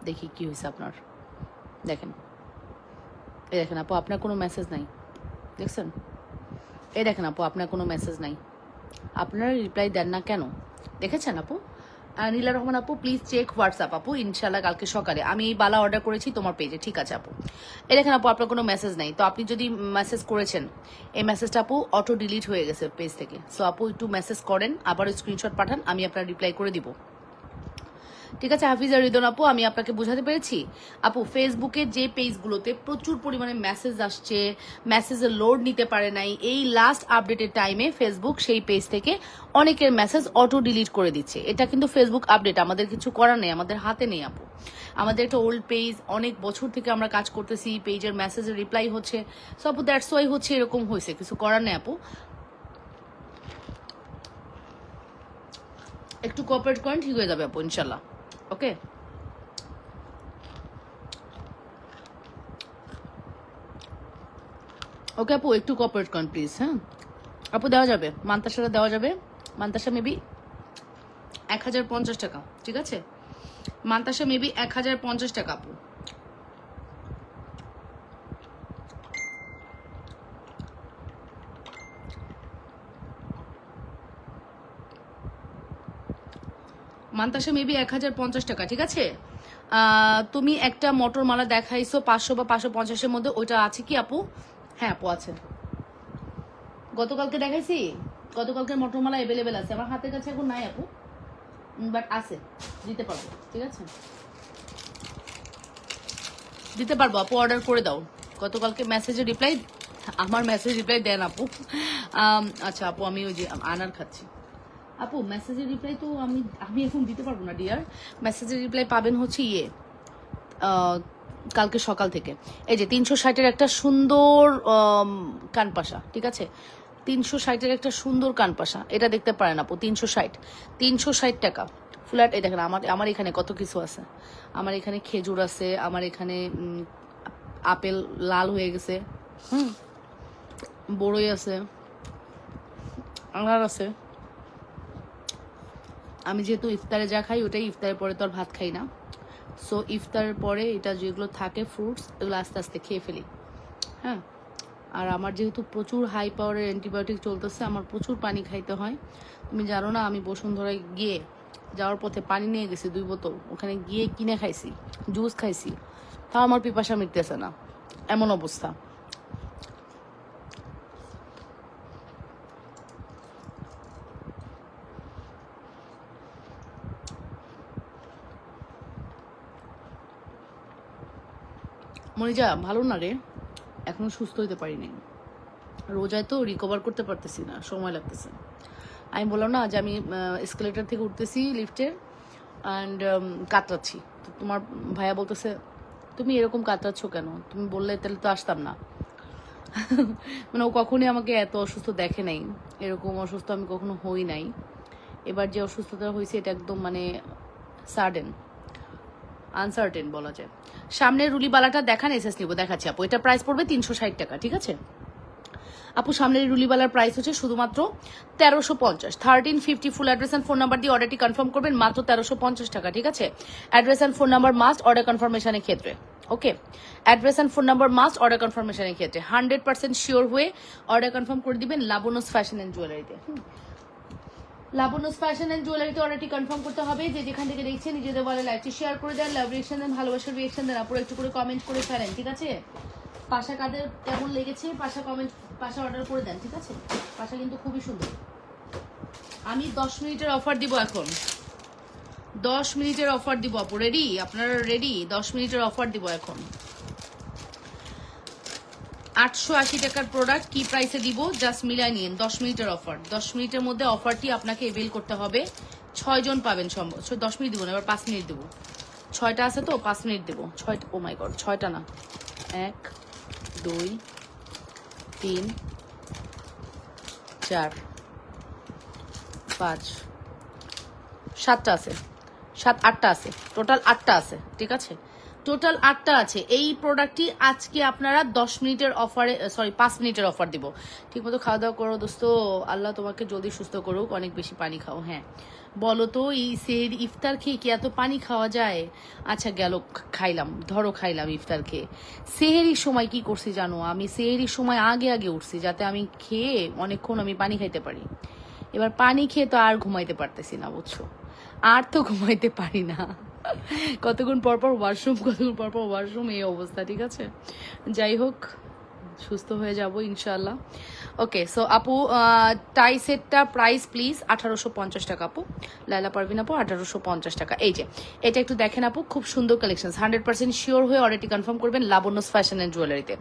দেখি কি হয়েছে আপনার। দেখেন, এই দেখেন আপু আপনার কোনো মেসেজ নাই, দেখছেন? এই দেখেন আপু আপনার কোনো মেসেজ নাই, আপনারা রিপ্লাই দেন না কেন? দেখেছেন আপু? নীলা রহমান আপু প্লিজ চেক হোয়াটসঅ্যাপ আপু, ইনশাল্লাহ কালকে সকালে আমি এই বালা অর্ডার করেছি তোমার পেজে। ঠিক আছে আপু, এই দেখেন আপু আপনার কোনো মেসেজ নাই। তো আপনি যদি মেসেজ করেছেন, এই মেসেজটা আপু অটো ডিলিট হয়ে গেছে পেজ থেকে। সো আপু একটু মেসেজ করেন, আবার স্ক্রিনশট পাঠান, আমি আপনার রিপ্লাই করে দিব। ঠিক আছে হাফিজা রিদন আপু, আমি আপনাকে বোঝাতে পেরেছি? আপু ফেসবুকে যে পেজগুলোতে প্রচুর পরিমাণে মেসেজ আসছে, মেসেজের লোড নিতে পারে নাই, এই লাস্ট আপডেটের টাইমে ফেসবুক সেই পেজ থেকে অনেকের মেসেজ অটো ডিলিট করে দিচ্ছে। এটা কিন্তু ফেসবুক আপডেট, আমাদের কিছু করার নেই, আমাদের হাতে নেই আপু। আমাদের একটা ওল্ড পেজ, অনেক বছর থেকে আমরা কাজ করতেছি, পেজের মেসেজের রিপ্লাই হচ্ছে। সো আপু দ্যাটস ওয়াই হচ্ছে, এরকম হয়েছে, কিছু করার নেই আপু। একটু কোঅপারেট করেন, ঠিক হয়ে যাবে আপু ইনশাল্লাহ। ওকে, ওকে আপু একটু কোঅপারেট করেন প্লিজ। হ্যাঁ আপু, দেওয়া যাবে, মান্তাসাটা দেওয়া যাবে। মান্তাসা মেবি 1050 টাকা। ঠিক আছে, মান্তাসা মেবি 1050 টাকা আপু। মান্তাসা মেবি 1050 টাকা। ঠিক আছে, তুমি একটা মটর মালা দেখাইছো 500 বা 550-এর মধ্যে, ওইটা আছে কি আপু? হ্যাঁ আপু আছে, গতকালকে দেখাইছি। গতকালকে মটর মালা অ্যাভেলেবেল আছে আমার হাতের কাছে, এখন নাই আপু, বাট আছে, দিতে পারবো। ঠিক আছে, দিতে পারবো আপু, অর্ডার করে দাও। গতকালকে মেসেজের রিপ্লাই, আমার মেসেজ রিপ্লাই দেন আপু। আচ্ছা আপু, আমি ওই যে আনার খাচ্ছি। আপু মেসেজের রিপ্লাই তো আমি আমি এখন দিতে পারবো না ডিয়ার। মেসেজের রিপ্লাই পাবেন হচ্ছে কালকে সকাল থেকে। এই যে 360-এর একটা সুন্দর কানপাশা, ঠিক আছে, 360-এর একটা সুন্দর কানপাশা, এটা দেখতে পারেন আপু। 360 টাকা ফ্ল্যাট। এই দেখেন আমার এখানে কত কিছু আছে। আমার এখানে খেজুর আছে, আমার এখানে আপেল লাল হয়ে গেছে, বড়ই আছে, আনার আছে। আমি যেহেতু ইফতারে যা খাই ওটাই, ইফতারের পরে তো আর ভাত খাই না, সো ইফতারের পরে এটা যেগুলো থাকে ফ্রুটস, এগুলো আস্তে আস্তে খেয়ে ফেলি। হ্যাঁ, আর আমার যেহেতু প্রচুর হাই পাওয়ারের অ্যান্টিবায়োটিক চলতেছে, আমার প্রচুর পানি খাইতে হয়। তুমি জানো না, আমি বসুন্ধরায় গিয়ে যাওয়ার পথে পানি নিয়ে গেছি 2 বোতল, ওখানে গিয়ে কিনে খাইছি, জুস খাইছি, তাও আমার পিপাসা মিটতেছে না, এমন অবস্থা। মনিজা ভালো না রে, এখনো সুস্থ হইতে পারিনি। রোজায় তো রিকভার করতে পারতেছি না, সময় লাগতেছে। আমি বললাম না যে আমি এসকেলেটার থেকে উঠতেছি লিফটে অ্যান্ড কাতরাচ্ছি। তো তোমার ভাইয়া বলতেছে তুমি এরকম কাতরাচ্ছ কেন, তুমি বললে তাহলে তো আসতাম না। মানে ও কখনই আমাকে এত অসুস্থ দেখে নাই, এরকম অসুস্থ আমি কখনো হই নাই। এবার যে অসুস্থতা হয়েছে এটা একদম মানে সাডেন, আনসার্টেন বলা যায়। সামনের রুলিবালাটা দেখান, এসএস নিব, দেখাচ্ছি আপু। এটা প্রাইস পড়বে 360 টাকা, ঠিক আছে আপু। সামনের রুলিবালার প্রাইস হচ্ছে শুধুমাত্র 1350। 1350 full address and phone number দিয়ে অর্ডারটি কনফার্ম করবেন, মাত্র 1350 টাকা, ঠিক আছে। Address and phone number must order কনফার্মেশনের ক্ষেত্রে, okay. Address and phone number must order কনফার্মেশনের ক্ষেত্রে 100% শিওর হয়ে অর্ডার কনফার্ম করে দিবেন লাবণ্যস ফ্যাশন অ্যান্ড জুয়েলারিতে। লাবণ্যস ফ্যাশন অ্যান্ড জুয়েলারিতে অর্ডারটি কনফার্ম করতে হবে। যে যেখান থেকে দেখছেন নিজেদের বলে লাইভটি শেয়ার করে দেন, লাভ রিয়েকশন দেন, ভালোবাসার রিয়েকশন দেন, আপুরা একটু করে কমেন্ট করে ফেলেন, ঠিক আছে। পাশা কাদের কেমন লেগেছে, পাশা অর্ডার করে দেন, ঠিক আছে। পাশা কিন্তু খুবই সুন্দর। আমি 10 মিনিটের অফার দিব এখন, 10 মিনিটের অফার দিব আপু। রেডি আপনারা? রেডি? 10 মিনিটের অফার দিব এখন। 880 টাকার প্রোডাক্ট কি প্রাইসে দিব জাস্ট মিলাই নিন। 10 মিনিটের অফার, 10 মিনিটের মধ্যে অফারটি আপনাকে এভেল করতে হবে। 6 জন পাবেন সম্ভব। 10 মিনিট দিব না, এবার 5 মিনিট দেবো। 6টা আছে তো 5 মিনিট দেবো। 6টা, ও মাই গড, 6টা না, 1 2 3 4 5 7টা আছে, 8টা আছে, টোটাল 8টা আছে, ঠিক আছে। টোটাল 8টা আছে। এই প্রোডাক্টটি আজকে আপনারা 10 মিনিটের অফারে, সরি 5 মিনিটের অফার দিব। ঠিক মতো খাওয়া দাওয়া করো দোস্ত, আল্লাহ তোমাকে জলদি সুস্থ করুক, অনেক বেশি পানি খাও। হ্যাঁ বলো তো, এই ইফতার খেয়ে কি এত পানি খাওয়া যায়? আচ্ছা গেল, খাইলাম, ধরো খাইলাম ইফতার খেয়ে। সেহেরির সময় কি করছি জানো, আমি সেহেরির সময় আগে আগে উঠছি যাতে আমি খেয়ে অনেকক্ষণ আমি পানি খাইতে পারি। এবার পানি খেয়ে তো আর ঘুমাইতে পারতেছি না, বুঝছো, আর তো ঘুমাইতে পারি না। কতক্ষণ পর পর ওয়াশরুম, এই অবস্থা, ঠিক আছে। যাই হোক, সুস্থ হয়ে যাব ইনশাল্লাহ। ওকে, সো আপু টাই সেটটা প্রাইস প্লিজ 1850 টাকা আপু। লাইলা পারভিন আপু 1850 টাকা। এই যে এটা একটু দেখেন আপু, খুব সুন্দর কালেকশন। 100% শিওর হয়ে অর্ডারটি কনফার্ম করবেন লাবণ্যস ফ্যাশন অ্যান্ড জুয়েলারিতে।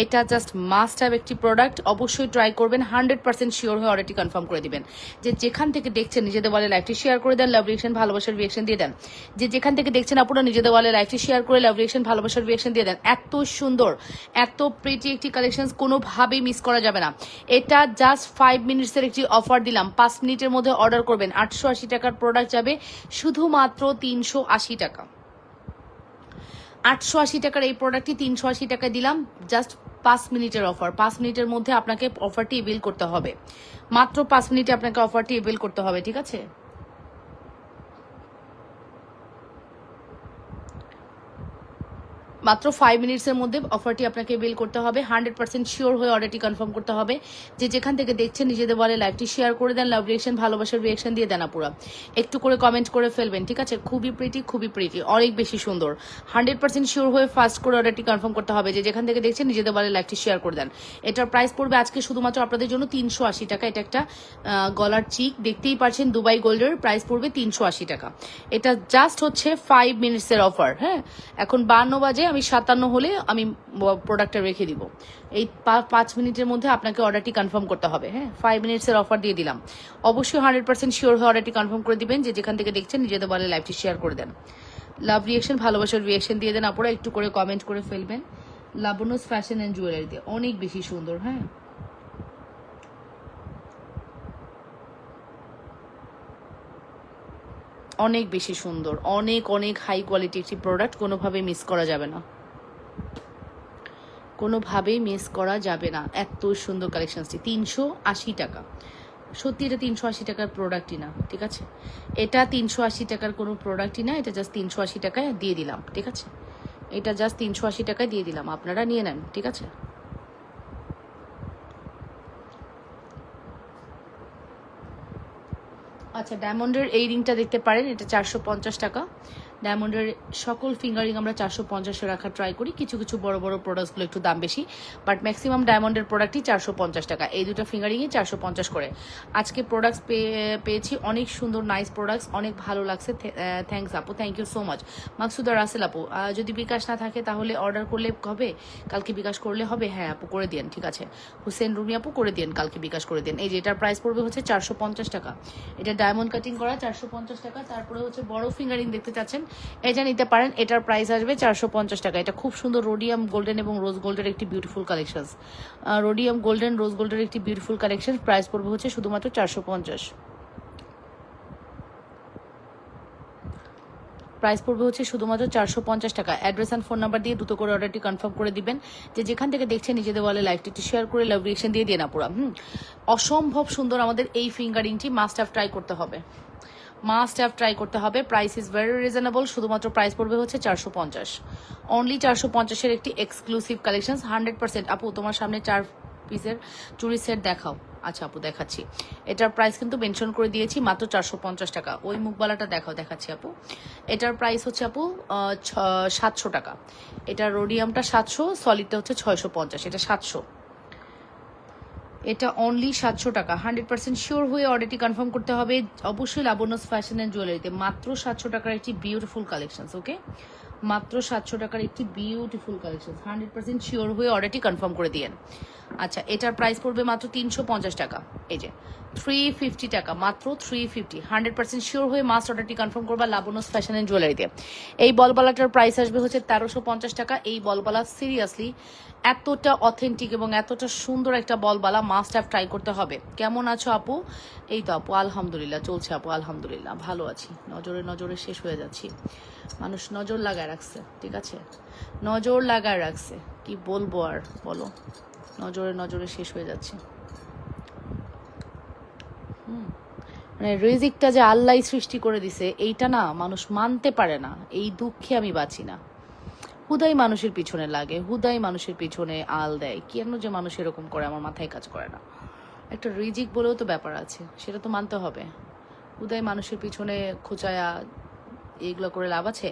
এটা জাস্ট মাস্ট হ্যাভ একটি প্রোডাক্ট, অবশ্যই ট্রাই করবেন। 100% শিওর হয়ে অর্ডারটি কনফার্ম করে দিবেন। যে যেখান থেকে দেখছেন নিজেদের বলে লাইভটি শেয়ার করে দেন, লাভ রিয়েকশন ভালোবাসার রিয়েকশন দিয়ে দেন। যে যেখান থেকে দেখছেন আপনারা নিজেদের বলে লাইভটি শেয়ার করে লাভ রিয়েকশন ভালোবাসার রিয়েকশন দিয়ে দেন। এত সুন্দর, এত প্রিটি একটি কালেকশন কোনোভাবেই মিস করা যাবে না। এটা জাস্ট 5 মিনিটসের একটি অফার দিলাম, 5 মিনিটের মধ্যে অর্ডার করবেন। 880 টাকার প্রোডাক্ট যাবে শুধুমাত্র 380 টাকা। 880 টাকার এই প্রোডাক্টটি 380 টাকা দিলাম, জাস্ট 5 মিনিটের অফার। 5 মিনিটের মধ্যে আপনাকে অফারটি এভেল করতে হবে, মাত্র 5 মিনিটে আপনাকে অফারটি এভেল করতে হবে, ঠিক আছে। মাত্র 5 মিনিটসের মধ্যে অফারটি আপনাকে বিল করতে হবে। 100% শিওর হয়ে অর্ডারটি কনফার্ম করতে হবে। যে যেখান থেকে দেখছেন নিজেদের বলে লাইভটি শেয়ার করে দেন, লাভ রিয়েকশন ভালোবাসার রিয়েকশন দিয়ে দেন আপুরা। একটু করে কমেন্ট করে ফেলবেন, ঠিক আছে। খুবই প্রিটি, অনেক বেশি সুন্দর। 100% শিওর হয়ে ফার্স্ট করে অর্ডারটি কনফার্ম করতে হবে। যে যেখান থেকে দেখছেন নিজেদের বলে লাইভটি শেয়ার করে দেন। এটার প্রাইস পড়বে আজকে শুধুমাত্র আপনাদের জন্য 380 টাকা। এটা একটা গলার চিক, দেখতেই পাচ্ছেন দুবাই গোল্ডের, প্রাইস পড়বে 380 টাকা। এটা জাস্ট হচ্ছে 5 মিনিটসের অফার। হ্যাঁ, এখন 52 বাজে, আমি 57 হলে আমি প্রোডাক্টটা রেখে দিব। এই 5 মিনিটের মধ্যে আপনাকে অর্ডারটি কনফার্ম করতে হবে। হ্যাঁ, 5 মিনিটসের অফার দিয়ে দিলাম। অবশ্যই 100% শিওর হয়ে অর্ডারটি কনফার্ম করে দিবেন। যে যেখান থেকে দেখছেন নিজেদের বলে লাইভটি শেয়ার করে দেন। লাভ রিয়েকশন, ভালোবাসার রিয়েকশন দিয়ে দেন আপনারা, একটু করে কমেন্ট করে ফেলবেন। লাবণ্যস ফ্যাশন অ্যান্ড জুয়েলারিতে অনেক বেশি সুন্দর। হ্যাঁ, অনেক বেশি সুন্দর, অনেক অনেক হাই কোয়ালিটি একটি প্রোডাক্ট, কোনোভাবে মিস করা যাবে না, কোনোভাবেই মিস করা যাবে না। এত সুন্দর কালেকশনসটি 380 টাকা। সত্যি এটা 380 টাকার প্রোডাক্টই না, ঠিক আছে? এটা 380 টাকার কোনো প্রোডাক্টই না, এটা জাস্ট 380 টাকায় দিয়ে দিলাম, ঠিক আছে? এটা জাস্ট 380 টাকায় দিয়ে দিলাম, আপনারা নিয়ে নেন, ঠিক আছে? আচ্ছা, ডায়মন্ডের এই রিংটা দেখতে পারেন, এটা 450 টাকা। ডায়মন্ডের সকল ফিঙ্গারিং আমরা 450-এ রাখার ট্রাই করি। কিছু কিছু বড় বড় প্রোডাক্টসগুলো একটু দাম বেশি, বাট ম্যাক্সিমাম ডায়মন্ডের প্রোডাক্টই 450 টাকা। এই দুটো ফিঙ্গারিংই 450 করে। আজকে প্রোডাক্টস পেয়েছি অনেক সুন্দর, নাইস প্রোডাক্টস, অনেক ভালো লাগছে। থ্যাংকস আপু, থ্যাংক ইউ সো মাচ। মাকসুদা রাসেল আপু, যদি বিকাশ না থাকে তাহলে অর্ডার করলে হবে? কালকে বিকাশ করলে হবে? হ্যাঁ আপু, করে দিন, ঠিক আছে। হুসেন রুমি আপু, করে দিন, কালকে বিকাশ করে দিন। এই যে এটার প্রাইস পড়বে হচ্ছে 450 টাকা। এটা ডায়মন্ড কাটিং করা 450 টাকা। তারপরে হচ্ছে বড় ফিঙ্গারিং দেখতে চাচ্ছেন, এটা নিতে পারেন। এটার প্রাইস আসবে 450 টাকা। এটা খুব সুন্দর রোডিয়াম গোল্ডেন এবং রোজ গোল্ডের একটি বিউটিফুল কালেকশন। রোডিয়াম গোল্ডেন রোজ গোল্ডের একটি বিউটিফুল কালেকশন। প্রাইস পড়বে হচ্ছে শুধুমাত্র 450। প্রাইস পড়বে হচ্ছে শুধুমাত্র 450 টাকা। অ্যাড্রেস অ্যান্ড ফোন নাম্বার দিয়ে দ্রুত করে অর্ডারটি কনফার্ম করে দিবেন। যে যেখান থেকে দেখছেন নিজেদের বলে লাইভটি একটু শেয়ার করে লাভ রিয়েকশন দিয়ে দিয়ে না পুরা। অসম্ভব সুন্দর আমাদের এই ফিঙ্গারিংটি, মাস্ট হ্যাভ ট্রাই করতে হবে, মাস্ট হ্যাভ ট্রাই করতে হবে। Price is very reasonable. শুধুমাত্র প্রাইস পড়বে হচ্ছে 450, অনলি 450-এর একটি এক্সক্লুসিভ কালেকশন। 100%। আপু তোমার সামনে 4 পিসের চুরি সেট দেখাও। আচ্ছা আপু, দেখাচ্ছি। এটার প্রাইস কিন্তু মেনশন করে দিয়েছি, মাত্র 450 টাকা। ওই মুখবালাটা দেখাও, দেখাচ্ছি আপু। এটার প্রাইস হচ্ছে আপু 700 টাকা। এটা রোডিয়ামটা 700, সলিডটা হচ্ছে 650। এটা 700, এটা অনলি 700 টাকা। 100% শিওর হয়ে অর্ডারটি কনফার্ম করতে হবে অবশ্যই লাবণ্যস ফ্যাশন অ্যান্ড জুয়েলারিতে। মাত্র 700 টাকার একটি বিউটিফুল কালেকশন। ওকে, মাত্র 700 টাকার একটি বিউটিফুল কালেকশন। 100% শিওর হয়ে অর্ডারটি কনফার্ম করে দিয়েন। আচ্ছা, এটার প্রাইস পড়বে মাত্র 350 টাকা। এই যে 350 টাকা, মাত্র 350। 100% শিওর হয়ে মাস্ট অর্ডারটি কনফার্ম করবা লাবণ্যস ফ্যাশন অ্যান্ড জুয়েলারিতে। এই বলবালাটার প্রাইস আসবে হচ্ছে 1350 টাকা। এই বলবালা সিরিয়াসলি এতটা অথেন্টিক এবং এতটা সুন্দর একটা বলবালা, মাস্ট হ্যাভ ট্রাই করতে হবে। কেমন আছো আপু? এই তো আপু, আলহামদুলিল্লাহ চলছে আপু, আলহামদুলিল্লাহ ভালো আছি। নজরে নজরে শেষ হয়ে যাচ্ছি। মানুষ নজর লাগায় রাখছে, ঠিক আছে, নজর লাগায় রাখছে, কি বলবো আর বলো, নজরে নজরে শেষ হয়ে যাচ্ছে। মানে রিজিকটা যে আল্লাহ সৃষ্টি করে দিছে, এইটা না মানুষ মানতে পারে না। এই দুঃখে আমি বাঁচি না। হুদাই মানুষের পিছনে লাগে, হুদাই মানুষের পিছনে আল দেয়। কেন যে মানুষ এরকম করে আমার মাথায় কাজ করে না। একটা রিজিক বলেও তো ব্যাপার আছে, সেটা তো মানতে হবে। হুদাই মানুষের পিছনে খোঁচায়া এগুলো করে লাভ আছে?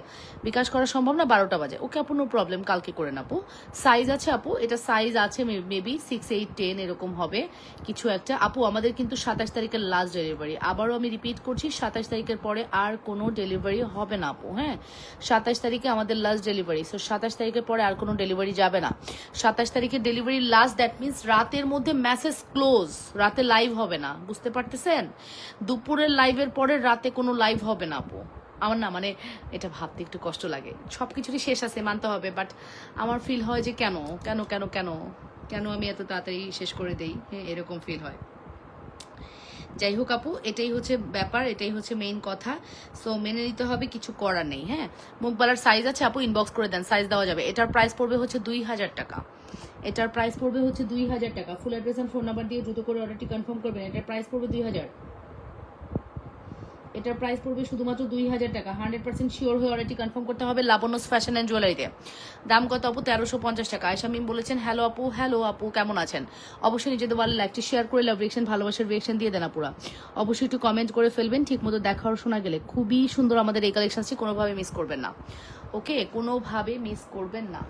বিকাশ করা সম্ভব না, 12টা বাজে। ওকে আপু, নো প্রবলেম, কালকে করে না আপু। সাইজ আছে আপু, এটা সাইজ আছে মেবি 6, 8, 10 এরকম হবে কিছু একটা। আপু আমাদের কিন্তু 27 তারিখের লাস্ট ডেলিভারি। আবারও আমি রিপিট করছি, 27 তারিখের পরে আর কোনো ডেলিভারি হবে না আপু। হ্যাঁ, 27 তারিখে আমাদের লাস্ট ডেলিভারি। সো 27 তারিখের পরে আর কোনো ডেলিভারি যাবে না। 27 তারিখের ডেলিভারি লাস্ট, দ্যাট মিনস রাতের মধ্যে মেসেজ ক্লোজ, রাতে লাইভ হবে না, বুঝতে পারতেছেন? দুপুরের লাইভের পরে রাতে কোনো লাইভ হবে না আপু। আমার না মানে এটা ভাবতে একটু কষ্ট লাগে। সব কিছুরই শেষ আছে, মানতে হবে, বাট আমার ফিল হয় যে কেন কেন কেন কেন কেন আমি এত তাড়াতাড়ি শেষ করে দেই। হ্যাঁ, এরকম ফিল হয়। যাই হোক আপু, এটাই হচ্ছে ব্যাপার, এটাই হচ্ছে মেইন কথা। সো মেনে নিতে হবে, কিছু করার নেই। হ্যাঁ, মুখবালার সাইজ আছে আপু, ইনবক্স করে দেন, সাইজ দেওয়া যাবে। এটার প্রাইস পড়বে হচ্ছে 2000 টাকা। এটার প্রাইস পড়বে হচ্ছে 2000 টাকা। Full address and phone number দিয়ে দ্রুত করে অর্ডারটি কনফার্ম করবেন। এটার প্রাইস পড়বে 2000। এটার প্রাইস পড়বে শুধুমাত্র 2000 টাকা। 100% শিওর হয়ে অর্ডারটি কনফার্ম করতে হবে লাবণ্যস ফ্যাশন অ্যান্ড জুয়েলারিতে। দাম কত আপু? 1350 টাকা। আয়শা মিম বলেছেন হ্যালো আপু। হ্যালো আপু, কেমন আছেন? অবশ্যই নিজেদের বলে লাইভটি শেয়ার করে লাভ রিয়েকশন, ভালোবাসার রিয়েকশন দিয়ে দেন আপুরা। অবশ্যই একটু কমেন্ট করে ফেলবেন, ঠিক মতো দেখা আর শোনা গেলে। খুবই সুন্দর আমাদের এই কালেকশনটি, কোনোভাবে মিস করবেন না। ওকে, কোনোভাবে মিস করবেন না।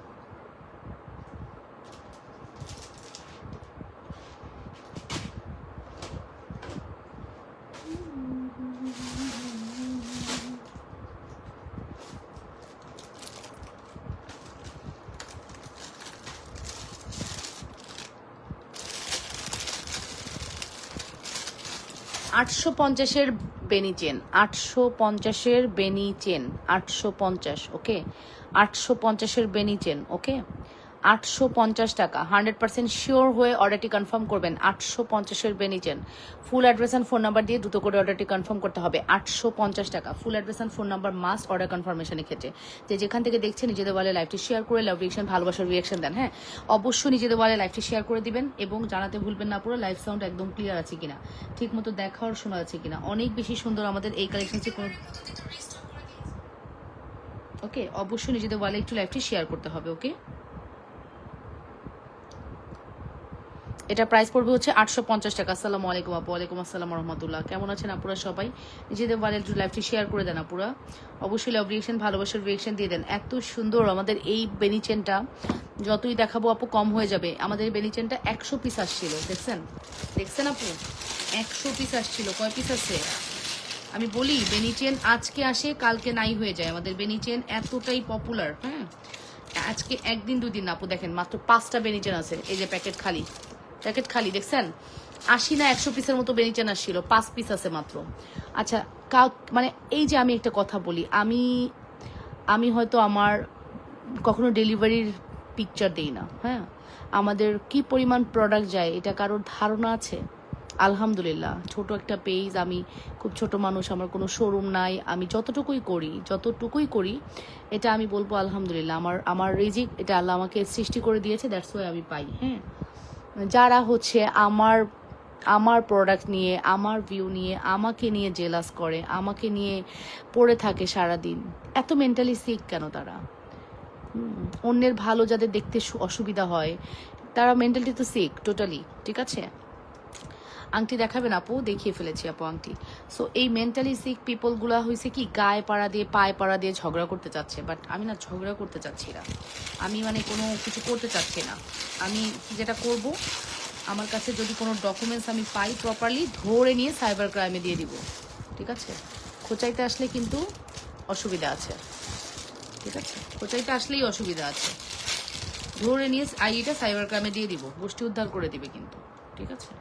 850-এর বেনি চেন, 850-এর বেনি চেন, 850, ওকে, 850-এর বেনি চেন, ওকে, 850 টাকা। 100% শিওর হয়ে অর্ডারটি কনফার্ম করবেন। 850-এর বেনি chain, full address and phone number দিয়ে দ্রুত করে অর্ডারটি কনফার্ম করতে হবে। 850 টাকা, full address and phone number must order কনফার্মেশনের ক্ষেত্রে। যে যেখান থেকে দেখছেন নিজেদের বলে লাইভটি শেয়ার করে লাভ রিয়েকশন, ভালোবাসার রিয়েকশন দেন। হ্যাঁ, অবশ্যই নিজেদের বলে লাইভটি শেয়ার করে দিবেন এবং জানাতে ভুলবেন না পুরো লাইভ সাউন্ড একদম ক্লিয়ার আছে কিনা, ঠিক মতো দেখা আর শোনা যাচ্ছে কিনা। অনেক বেশি সুন্দর আমাদের এই কালেকশন। ওকে, অবশ্যই নিজেদের বলে একটু লাইভটি শেয়ার করতে হবে। ওকে, এটা প্রাইস পড়বে হচ্ছে 850 টাকা। আসসালামু আলাইকুম আপু। ওয়ালাইকুম আসসালাম রহমতুল্লাহ। কেমন আছেন আপুরা সবাই? নিজেদের ওয়ালে একটু লাইভটি শেয়ার করে দেন আপুরা। অবশ্যই লাভ রিয়েকশন, ভালোবাসার রিয়েকশন দিয়ে দেন। এত সুন্দর আমাদের এই বেনি চেনটা, যতই দেখাবো আপু কম হয়ে যাবে। আমাদের বেনি চেনটা 100 পিস আসছিল, দেখছেন? দেখছেন আপু, 100 পিস আসছিল। কয় পিস আছে আমি বলি? বেনি চেন আজকে আসে কালকে নাই হয়ে যায়। আমাদের বেনি চেন এতটাই পপুলার। হ্যাঁ, আজকে একদিন দুদিন না আপু, দেখেন মাত্র 5টা বেনি চেন আছে। এই যে প্যাকেট খালি, প্যাকেট খালি, দেখছেন? 80 না 100 পিসের মতো বেনি চেন আসছিল, 5 পিস আছে মাত্র। আচ্ছা, মানে এই যে আমি একটা কথা বলি, আমি হয়তো আমার কখনো ডেলিভারির পিকচার দেই না। হ্যাঁ, আমাদের কি পরিমাণ প্রোডাক্ট যায় এটা কারোর ধারণা আছে? আলহামদুলিল্লাহ, ছোট একটা পেজ, আমি খুব ছোট মানুষ, আমার কোনো শোরুম নাই। আমি যতটুকুই করি এটা আমি বলবো আলহামদুলিল্লাহ। আমার রিজিক, এটা আল্লাহ আমাকে সৃষ্টি করে দিয়েছে, দ্যাটস ওয়াই আমি পাই। হ্যাঁ, যারা হচ্ছে আমার প্রোডাক্ট নিয়ে, আমার ভিউ নিয়ে, আমাকে নিয়ে জেলাস করে, আমাকে নিয়ে পড়ে থাকে সারাদিন, এত মেন্টালি সিক কেন তারা? অন্যের ভালো যাদের দেখতে অসুবিধা হয়, তারা মেন্টালি তো সিক টোটালি। ঠিক আছে, আংটি দেখাবেন আপু? দেখিয়ে ফেলেছি আপু আংটি। সো এই মেন্টালি সিক পিপলগুলা হয়েছে কি, গায়ে পাড়া দিয়ে পায়ে পাড়া দিয়ে ঝগড়া করতে চাচ্ছে। বাট আমি না ঝগড়া করতে চাচ্ছি না, আমি মানে কোনো কিছু করতে চাচ্ছি না। আমি যেটা করব, আমার কাছে যদি কোনো ডকুমেন্টস আমি পাই প্রপারলি, ধরে নিয়ে সাইবার ক্রাইমে দিয়ে দিব। ঠিক আছে, খোঁচাইতে আসলে কিন্তু অসুবিধা আছে। ঠিক আছে, খোঁচাইতে আসলেই অসুবিধা আছে। ধরে নিয়ে আইডিটা সাইবার ক্রাইমে দিয়ে দিব, গোষ্ঠী উদ্ধার করে দিবে কিন্তু। ঠিক আছে,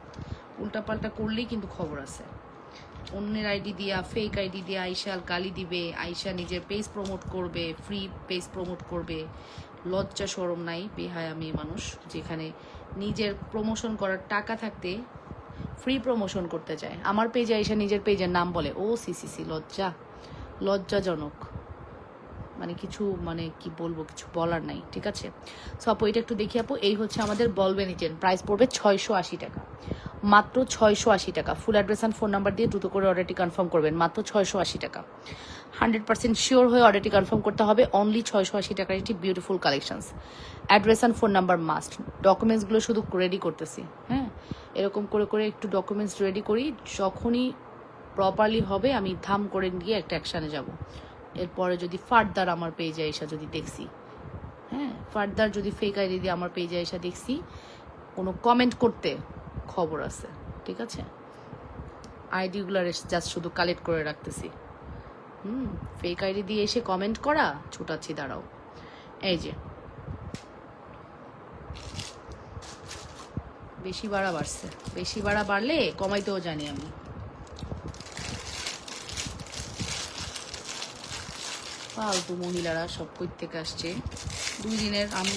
উল্টাপাল্টা করলেই কিন্তু খবর আছে। অন্যের আইডি দিয়া, ফেক আইডি দিয়ে আয়শা গালি দিবে, আয়শা নিজের পেজ প্রমোট করবে, ফ্রি পেজ প্রমোট করবে। লজ্জা শরম নাই, বেহায়া মেয়ে মানুষ, যেখানে নিজের প্রমোশন করার টাকা থাকতে ফ্রি প্রমোশন করতে চায়। আমার পেজে আয়শা নিজের পেজের নাম বলে, ও সি, লজ্জাজনক। মানে কিছু, মানে কি বলবো, কিছু বলার নাই। ঠিক আছে, সো আপু এটা একটু দেখি আপু। এই হচ্ছে আমাদের বল বেনি চেন, প্রাইস পড়বে 680 টাকা, মাত্র 680 টাকা। Full address and phone number দিয়ে দ্রুত করে অর্ডারটি কনফার্ম করবেন, মাত্র 680 টাকা। 100% শিওর হয়ে অর্ডারটি কনফার্ম করতে হবে। অনলি 680 টাকার একটি beautiful collections. Address and phone number must. ডকুমেন্টসগুলো শুধু রেডি করতেছি। হ্যাঁ, এরকম করে করে একটু ডকুমেন্টস রেডি করি, যখনই প্রপারলি হবে আমি ধাম করে গিয়ে একটা অ্যাকশানে যাব। এরপরে যদি ফার্দার আমার পেজে এসে যদি দেখছি, হ্যাঁ, ফার্দার যদি ফেক আইডি দিয়ে আমার পেজে এসে দেখছি কোনো কমেন্ট করতে, খবর আছে। ঠিক আছে, আইডিগুলো জাস্ট শুধু কালেক্ট করে রাখতেছি। ফেক আইডি দিয়ে এসে কমেন্ট করা ছুটাচ্ছি, দাঁড়াও। এই যে বেশি ভাড়া বাড়ছে, বেশি ভাড়া বাড়লে কমাইতেও জানি আমি। ফালতু মহিলারা সব কই থেকে আসছে। 2 দিনের আমি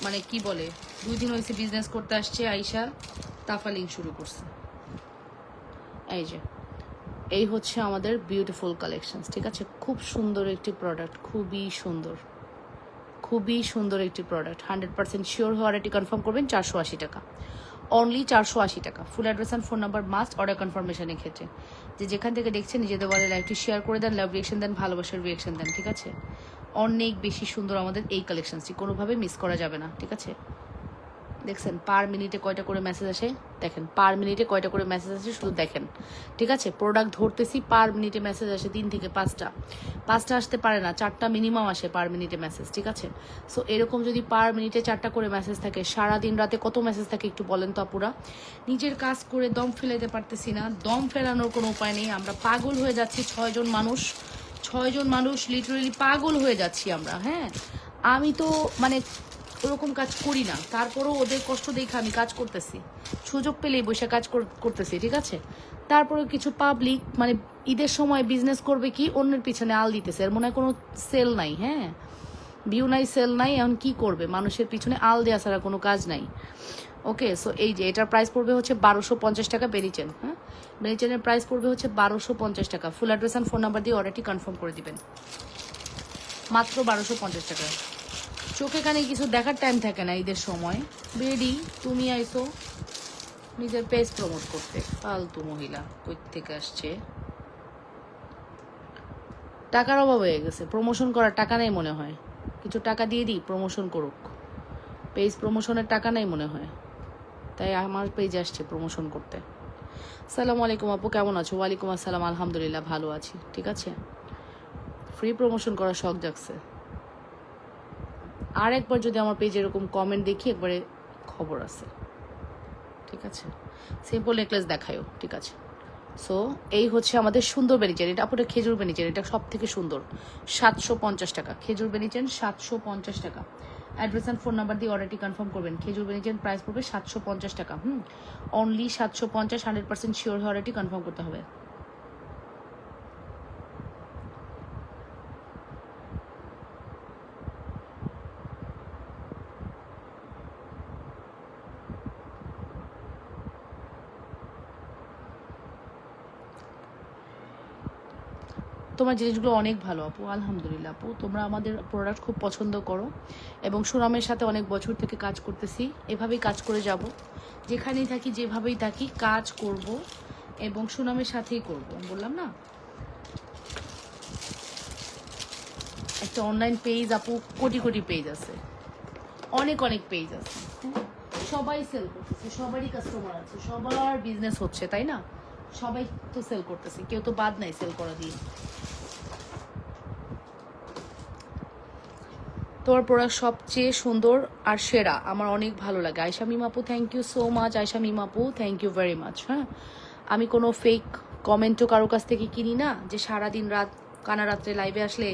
মানে কি বলে, 2 দিন হয়েছে বিজনেস করতে আসছে, আয়শা তাফালিং শুরু করছে। এই যে এই হচ্ছে আমাদের বিউটিফুল কালেকশন। ঠিক আছে, খুব সুন্দর একটি প্রোডাক্ট, খুবই সুন্দর, খুবই সুন্দর একটি প্রোডাক্ট। 100% শিওর হয়ে অর্ডারটি কনফার্ম করবেন। 480 টাকা, অনলি 480 টাকা। Full address and phone number must order কনফার্মেশনের ক্ষেত্রে। যে যেখান থেকে দেখছেন নিজেদের বলে লাইভটি শেয়ার করে দেন, লাভ রিয়েকশন দেন, ভালোবাসার রিয়েকশন দেন। ঠিক আছে, অনেক বেশি সুন্দর আমাদের এই কালেকশনসটি, কোনোভাবে মিস করা যাবে না। ঠিক আছে, দেখছেন পার মিনিটে কয়টা করে মেসেজ আসে, দেখেন পার মিনিটে কয়টা করে মেসেজ আসে, শুধু দেখেন। ঠিক আছে, প্রোডাক্ট ধরতেছি, পার মিনিটে মেসেজ আসে 3 থেকে 5টা আসতে পারে না, 4টা মিনিমাম আসে পার মিনিটে মেসেজ। ঠিক আছে, সো এরকম যদি পার মিনিটে 4টা করে মেসেজ থাকে, সারাদিন রাতে কত মেসেজ থাকে একটু বলেন তো আপুরা? নিজের কাজ করে দম ফেলাতে পারতেছি না, দম ফেলানোর কোনো উপায় নেই, আমরা পাগল হয়ে যাচ্ছি। 6 জন মানুষ লিটারেলি পাগল হয়ে যাচ্ছি আমরা। হ্যাঁ, আমি তো মানে ওরকম কাজ করি না, তারপরও ওদের কষ্ট দেখে আমি কাজ করতেছি, সুযোগ পেলেই বসে কাজ করতেছি। ঠিক আছে, তারপরে কিছু পাবলিক মানে ঈদের সময় বিজনেস করবে কি অন্যের পিছনে আল দিতেছে, এর মনে হয় কোনো সেল নাই, হ্যাঁ ভিউ নাই, সেল নাই, এখন কি করবে, মানুষের পিছনে আল দেওয়া ছাড়া কোনো কাজ নাই। ওকে, সো এই যে এটার প্রাইস পড়বে হচ্ছে 1250 টাকা বেরিচেন। হ্যাঁ, বেরিচেনের প্রাইস পড়বে হচ্ছে 1250 টাকা। Full address and phone number দিয়ে অর্ডারটি কনফার্ম করে দিবেন, মাত্র 1250 টাকা। চোখে কানে কিছু দেখার টাইম থাকে না ঈদের সময়। বেডি তুমি আইসো নিজের পেজ প্রমোট করতে, ফালতু মহিলা কই থেকে আসছে। টাকার অভাব হয়ে গেছে, প্রমোশন করার টাকা নেই মনে হয়, কিছু টাকা দিয়ে দিই প্রমোশন করুক। পেজ প্রমোশনের টাকা নেই মনে হয়, তাই আমার পেজে আসছে প্রমোশন করতে। সালাম আলাইকুম আপু, কেমন আছো? ওয়ালাইকুম আসসালাম, আলহামদুলিল্লাহ ভালো আছি। ঠিক আছে, ফ্রি প্রমোশন করার শখ জাগছে। আর একবার যদি আমার পেজে এরকম কমেন্ট দেখি একবারে খবর আছে। ঠিক আছে, সিম্পল নেকলেস দেখায়ও। ঠিক আছে, সো এই হচ্ছে আমাদের সুন্দর বেনিচেন। এটা আপনার খেজুর বেনিচেন, এটা সব থেকে সুন্দর। 750 টাকা খেজুর বেনিচেন, 750 টাকা। অ্যাড্রেস অ্যান্ড ফোন নাম্বার দিয়ে অর্ডারটি কনফার্ম করবেন। খেজুর বেনিচেন প্রাইস পড়বে 750 টাকা। অনলি 750, 100% শিওর হয়ে অর্ডারটি কনফার্ম করতে হবে। তোমার জিনিসগুলো অনেক ভালো আপু, আলহামদুলিল্লাহ আপু। তোমরা আমাদের প্রোডাক্ট খুব পছন্দ করো এবং সুনামের সাথে অনেক বছর থেকে কাজ করতেছি, এভাবেই কাজ করে যাব। যেখানেই থাকি যেভাবেই থাকি কাজ করব এবং সুনামের সাথেই করব। বললাম না, একটা অনলাইন পেজ আপু, কোটি কোটি পেজ আছে, অনেক অনেক পেজ আছে। সবাই সেল করতেছে, সবারই কাস্টমার আছে, সবার বিজনেস হচ্ছে, তাই না? সবাই তো সেল করতেছে, কেউ তো বাদ নাই সেল করা দিয়ে। তোমার প্রোডাক্ট সবচেয়ে সুন্দর আর সেরা, আমার অনেক ভালো লাগে। আয়শা মিম আপু, thank you so much. Ayesha Mim আপু, থ্যাংক ইউ ভেরি মাচ। হ্যাঁ, আমি কোনো ফেক কমেন্টও কারো কাছ থেকে কিনি না, যে সারাদিন রাত কানা রাত্রে লাইভে আসলে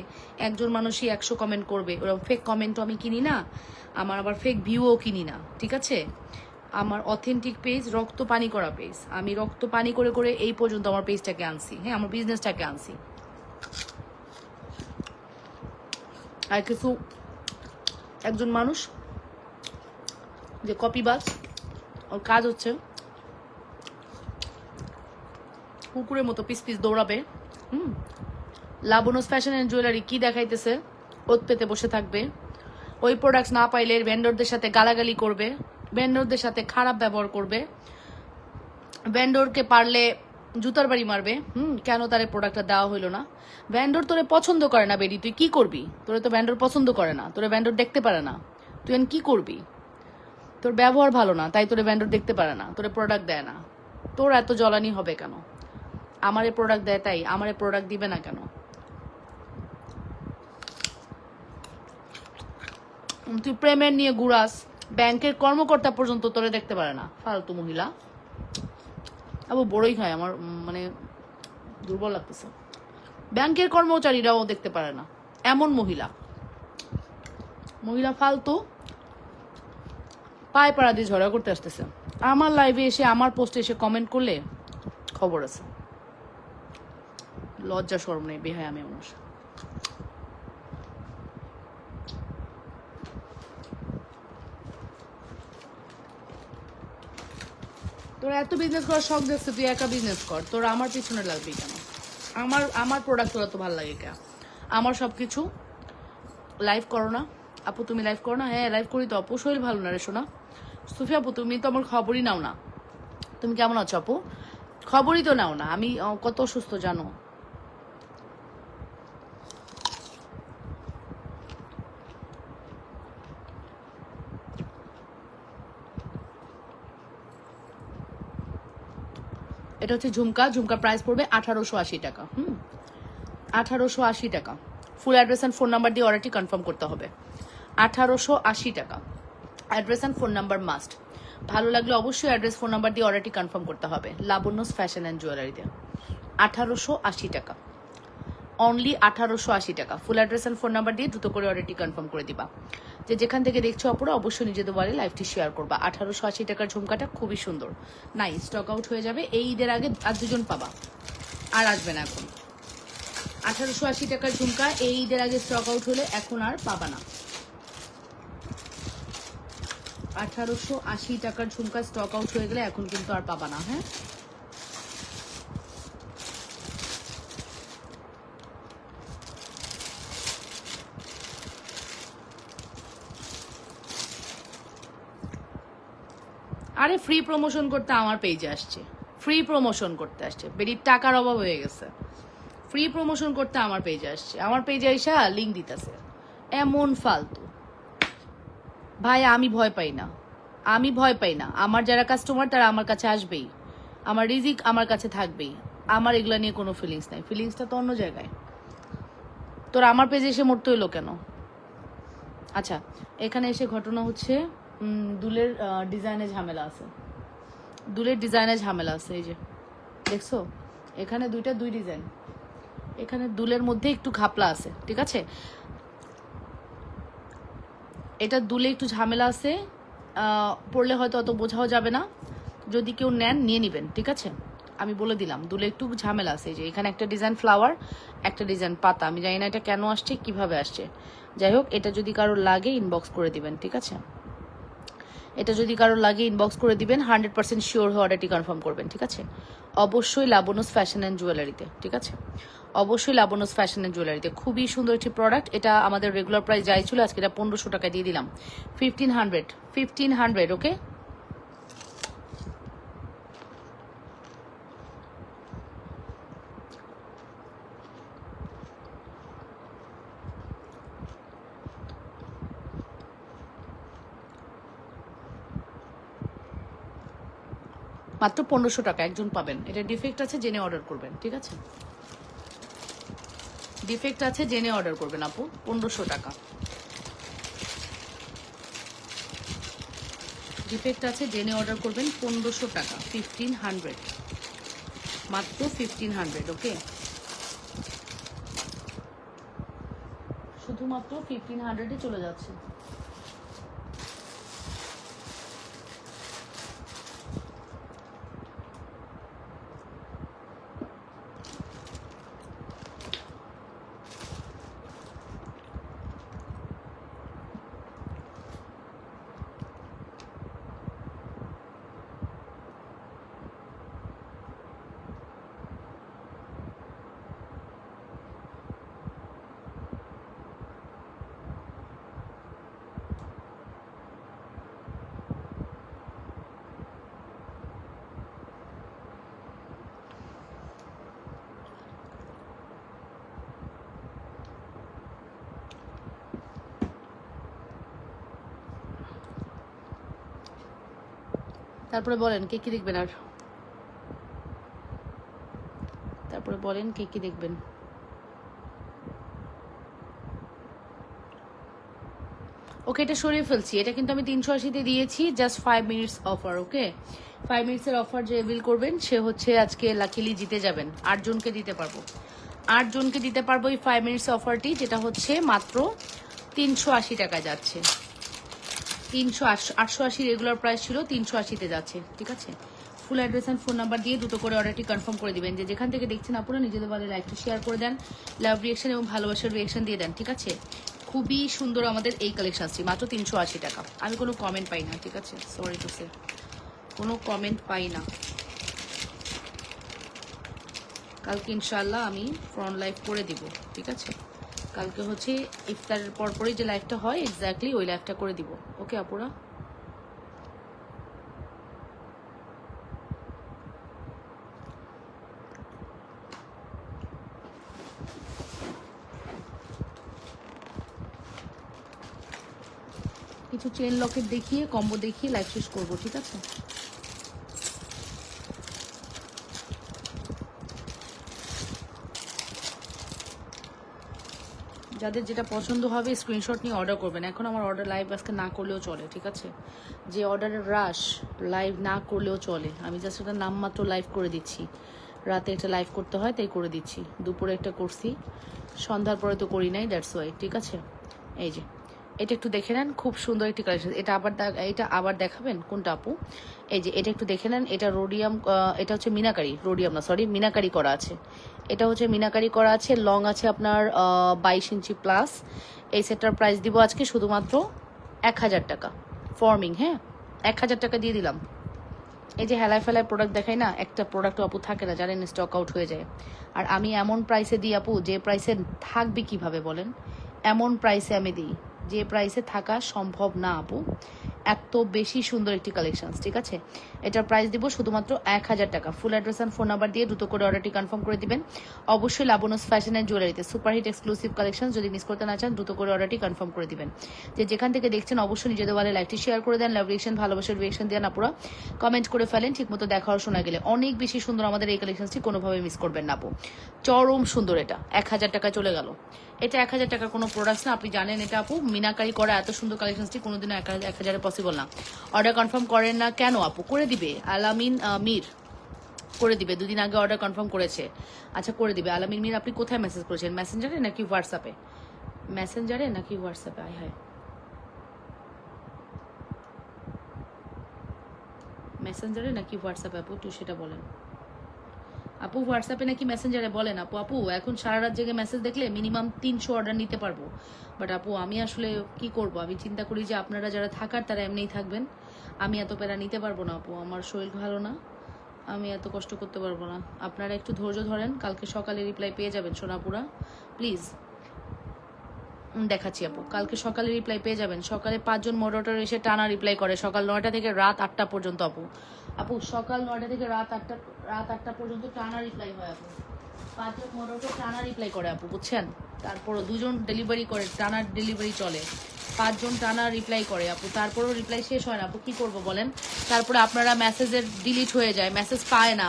একজন মানুষই 100 কমেন্ট করবে, ওরকম ফেক কমেন্টও আমি কিনি না। আমার আবার ফেক ভিউও কিনি না। ঠিক আছে, আমার অথেন্টিক পেজ, রক্ত পানি করা পেজ। আমি রক্ত পানি করে করে এই পর্যন্ত আমার পেজটাকে আনছি, হ্যাঁ আমার বিজনেসটাকে আনছি। আর কিছু একজন মানুষ যে কপিবাজ, ওর কাজ হচ্ছে কুকুরের মতো পিস পিস দৌড়াবে। লাবণস ফ্যাশন অ্যান্ড জুয়েলারি কি দেখাইতেছে, ওত পেতে বসে থাকবে। ওই প্রোডাক্টস না পাইলে ভেন্ডরদের সাথে গালাগালি করবে, ভেন্ডরদের সাথে খারাপ ব্যবহার করবে, ভেন্ডরকে পারলে জুতার বাড়ি মারবে। কেন তার প্রোডাক্টটা দেওয়া হইলো না? ভেন্ডর তোরে পছন্দ করে না বেডি, তুই কি করবি? তোরে তো ভেন্ডর পছন্দ করে না, তোরে ভেন্ডর দেখতে পারে না, তুই এখন কি করবি? তোর ব্যবহার ভালো না তাই তোরে ভেন্ডর দেখতে পারে না, তোরে প্রোডাক্ট দেয় না। তোর এত জ্বালানি হবে কেন? আমারে প্রোডাক্ট দেয় তাই আমারে প্রোডাক্ট দিবে না কেন? তুই প্রেমের নিয়ে ঘুরাস, ব্যাংকের কর্মকর্তা পর্যন্ত তোরে দেখতে পারে না, ফালতু মহিলা। আবু বড়ই খায় আমার, মানে দুর্বল লাগতেছে। ব্যাংকের কর্মচারীরাও দেখতে পারে না, এমন মহিলা। মহিলা ফালতু, পায়ে পাড়া দিয়ে ঝগড়া করতে আসতেছে। আমার লাইভে এসে আমার পোস্টে এসে কমেন্ট করলে খবর আছে। লজ্জা শরম নেই, বেহায়া মানুষ। তোরা এত বিজনেস করার শখ দেখছে, তুই একা বিজনেস কর, তোরা আমার পিছনে লাগবে কেন? আমার প্রোডাক্ট তোরা তো ভালো লাগে কেন? আমার সব কিছু লাইভ করো না আপু, তুমি লাইভ করো না? হ্যাঁ লাইভ করি তো আপু, শরীর ভালো না রে শোনা। সুফিয়া আপু, তুমি তো আমার খবরই নাও না। তুমি কেমন আছো আপু? খবরই তো নাও না, আমি কত অসুস্থ জানো? এটা হচ্ছে ঝুমকা, ঝুমকার প্রাইস পড়বে 1880 টাকা। 1880 টাকা। Full address and phone number দিয়ে অর্ডারটি কনফার্ম করতে হবে। 1880 টাকা। Address and phone number must. ভালো লাগলে অবশ্যই অ্যাড্রেস ফোন নাম্বার দিয়ে অর্ডারটি কনফার্ম করতে হবে। লাবণ্যস ফ্যাশন অ্যান্ড জুয়েলারিতে 1880 টাকা। অনলি 1880 টাকা। Full address and phone number দিয়ে দ্রুত করে অর্ডারটি কনফার্ম করে দিবা। যে যেখান থেকে দেখছো অপরা অবশ্যই নিজেদের বাড়ি লাইভটি শেয়ার করবা। 1880 টাকার ঝুমকাটা খুবই সুন্দর, নাই স্টক আউট হয়ে যাবে এই ঈদের আগে, আর দুজন পাবা, আর আসবে না এখন। 1880 টাকার ঝুমকা এই ঈদের আগে স্টক আউট হলে এখন আর পাবা না। 1880 টাকার ঝুমকা স্টক আউট হয়ে গেলে এখন কিন্তু আর পাবা না। হ্যাঁ, আরে ফ্রি প্রমোশন করতে আমার পেজে আসছে, ফ্রি প্রমোশন করতে আসছে, বেরির টাকার অভাব হয়ে গেছে, ফ্রি প্রমোশন করতে আমার পেজে আসছে, আমার পেজে আইসা লিঙ্ক দিতেছে, এমন ফালতু। ভাই আমি ভয় পাই না, আমি ভয় পাই না, আমার যারা কাস্টমার তারা আমার কাছে আসবেই, আমার রিজিক আমার কাছে থাকবেই, আমার এগুলা নিয়ে কোনো ফিলিংস নাই, ফিলিংসটা তো অন্য জায়গায়। তোর আমার পেজে এসে মরতে হইলো কেন? আচ্ছা, এখানে এসে ঘটনা হচ্ছে দুলের ডিজাইনে ঝামেলা আছে, দুলের ডিজাইনে ঝামেলা আছে। এই যে দেখছো এখানে দুই ডিজাইন, এখানে দুলের মধ্যে একটু ঘাপলা আছে, ঠিক আছে, এটা দুলে একটু ঝামেলা আছে, পড়লে হয়তো অত বোঝাও যাবে না, যদি কেউ নেন নিয়ে নিবেন, ঠিক আছে, আমি বলে দিলাম দুলে একটু ঝামেলা আছে। এই যে এখানে একটা ডিজাইন ফ্লাওয়ার, একটা ডিজাইন পাতা, আমি জানি না এটা কেন আসছে কিভাবে আসছে, যাই হোক এটা যদি কারোর লাগে ইনবক্স করে দিবেন, ঠিক আছে, এটা যদি কারোর লাগে ইনবক্স করে দিবেন, 100% শিওর হয়ে অর্ডারটি কনফার্ম করবেন, ঠিক আছে, অবশ্যই লাবনুস ফ্যাশন অ্যান্ড জুয়েলারিতে, ঠিক আছে, অবশ্যই লাবনুস ফ্যাশন অ্যান্ড জুয়েলারিতে। খুবই সুন্দর একটি প্রোডাক্ট, এটা আমাদের রেগুলার প্রাইস যাই ছিল, আজকে এটা 1500 টাকা দিয়ে দিলাম, 1500, ওকে। মাত্র 1500 টাকা একজন পাবেন, এটা ডিফেক্ট আছে জেনে অর্ডার করবেন, ঠিক আছে, ডিফেক্ট আছে জেনে অর্ডার করবেন আপু, 1500 টাকা, ডিফেক্ট আছে জেনে অর্ডার করবেন, 1500 টাকা, 1500, মাত্র 1500, ওকে, শুধুমাত্র 1500-এ চলে যাচ্ছে। তারপরে বলেন কে কি দেখবেন, আর তারপরে বলেন কে কি দেখবেন। ওকে, এটা সরিয়ে ফেলছি, এটা কিন্তু আমি 380-তে দিয়েছি, জাস্ট 5 মিনিটস অফার, ওকে, 5 মিনিটসের অফার যে বিল করবেন সে হচ্ছে আজকে লাকিলি জিতে যাবেন, 8 জনকে দিতে পারবো, 8 জনকে দিতে পারবো এই 5 মিনিটস অফারটি, যেটা হচ্ছে মাত্র 380 টাকায় যাচ্ছে, 880 রেগুলার প্রাইস ছিল, 380-তে যাচ্ছে, ঠিক আছে। ফুল অ্যাড্রেস অ্যান্ড ফোন নাম্বার দিয়ে দ্রুত করে অর্ডারটি কনফার্ম করে দিবেন, যে যেখান থেকে দেখছেন আপনারা নিজেদের বাড়ি লাইকটি শেয়ার করে দেন, লাভ রিয়েকশন এবং ভালোবাসার রিয়েকশন দিয়ে দেন, ঠিক আছে। খুবই সুন্দর আমাদের এই কালেকশনটি, মাত্র 380 টাকা। আমি কোনো কমেন্ট পাই না, ঠিক আছে, সরি টু সে, কোনো কমেন্ট পাই না। কালকে ইনশাল্লাহ আমি ফ্রন্ট লাইভ করে দিব, ঠিক আছে, কালকে হচ্ছে ইফতারের পরপরই যে লাইভটা হয় এক্স্যাক্টলি ওই লাইভটা করে দিব, ওকে আপুরা। কিছু চেন লকেট দেখিয়ে কম্বো দেখিয়ে লাইভ শেষ করবো, ঠিক আছে। যাদের যেটা পছন্দ হবে স্ক্রিনশট নিয়ে অর্ডার করবেন। এখন আমার অর্ডার লাইভ আজকে না করলেও চলে, ঠিক আছে, যে অর্ডারের রাশ লাইভ না করলেও চলে, আমি জাস্ট একটা নামমাত্র লাইভ করে দিচ্ছি, রাতে একটা লাইভ করতে হয় তাই করে দিচ্ছি, দুপুরে একটা করছি, সন্ধ্যার পরে তো করি নাই, দ্যাটস ওয়াই। ঠিক আছে, এই যে এটা একটু দেখে নেন, খুব সুন্দর একটি কালেকশন। এটা আবার দেখাবেন কোনটা আপু? এই যে এটা একটু দেখে নেন, এটা রোডিয়াম, এটা হচ্ছে মিনাকারি, রোডিয়াম না সরি, মিনাকারি করা আছে। এটা হচ্ছে মিনাকারি করা আছে, লং আছে আপনার 22 ইঞ্চি প্লাস। এই সেটটার প্রাইস দিব আজকে শুধুমাত্র 1000 টাকা, ফর্মিং। হ্যাঁ, 1000 টাকা দিয়ে দিলাম। এই যে হেলায় ফেলায় প্রোডাক্ট দেখাই না, একটা প্রোডাক্ট আপু থাকে না, জানেন, স্টক আউট হয়ে যায়। আর আমি এমন প্রাইসে দিই আপু, যে প্রাইসে থাকবে কিভাবে বলেন, এমন প্রাইসে আমি দিই যে প্রাইসে থাকা সম্ভব না আপু। এত বেশি সুন্দর একটি কালেকশন। ঠিক আছে, এটার প্রাইস দিব শুধুমাত্র 1000 টাকা। Full address and phone number দিয়ে দ্রুত করে অর্ডারটি কনফার্ম করে দিবেন। অবশ্যই লাবণ্যস ফ্যাশন অ্যান্ড জুয়েলারিতে সুপারহিট এক্সক্লুসিভ কালেকশন, যদি মিস করতে না চান দ্রুত করে অর্ডারটি কনফার্ম করে দিবেন। যে যেখান থেকে দেখছেন অবশ্যই নিজেদের ওয়ালে লাইকটি শেয়ার করে দেন, লাভ রিয়েকশন, ভালোবাসার রিয়েকশন দেন, আপুরা কমেন্ট করে ফেলেন, ঠিকমতো দেখা আর শোনা গেলে। অনেক বেশি সুন্দর আমাদের এই কালেকশনটি, কোনোভাবে মিস করবেন না আপু, চরম সুন্দর। এটা 1000 টাকায় চলে গেল। এটা 1000 টাকার কোনো প্রোডাক্ট না, আপনি জানেন এটা আপু। মিনাকারি করা এত সুন্দর কালেকশনটি কোনোদিনও 1000-এ পসিবল না। অর্ডার কনফার্ম করেন না কেন আপু? করে দিবে আলামিন মীর, করে দিবে। দুদিন আগে অর্ডার কনফার্ম করেছে, আচ্ছা করে দিবে। আলামিন মীর, আপনি কোথায় মেসেজ করেছেন? মেসেঞ্জারে নাকি হোয়াটসঅ্যাপে? মেসেঞ্জারে নাকি হোয়াটসঅ্যাপে? আয় হায়, মেসেঞ্জারে নাকি হোয়াটসঅ্যাপে আপু, একটু সেটা বলেন আপু। হোয়াটসঅ্যাপে নাকি মেসেঞ্জারে বলেন আপু। আপু এখন সারা রাত জেগে মেসেজ দেখলে মিনিমাম 300 অর্ডার নিতে পারবো। বাট আপু আমি আসলে কি করব, আমি চিন্তা করি যে আপনারা যারা থাকার তারা এমনিই থাকবেন, আমি এত প্যারা নিতে পারবো না আপু, আমার শরীর ভালো না, আমি এত কষ্ট করতে পারবো না। আপনারা একটু ধৈর্য ধরেন, কালকে সকালে রিপ্লাই পেয়ে যাবেন সোনাপুরা, প্লিজ। দেখাচ্ছি আপু, কালকে সকালে রিপ্লাই পেয়ে যাবেন। সকালে 5 জন মডারেটর এসে টানা রিপ্লাই করে, সকাল 9টা থেকে রাত 8টা পর্যন্ত আপু। আপু সকাল 9টা থেকে রাত 8টা পর্যন্ত টানা রিপ্লাই হয় আপু। 5 জন মডারেটর টানা রিপ্লাই করে আপু, বুঝছেন? তারপরও 2 জন ডেলিভারি করে, টানা ডেলিভারি চলে। 5 জন টানা রিপ্লাই করে আপু, তারপরও রিপ্লাই শেষ হয় না আপু, কি করব বলেন? তারপরে আপনারা মেসেজের ডিলিট হয়ে যায়, মেসেজ পায় না,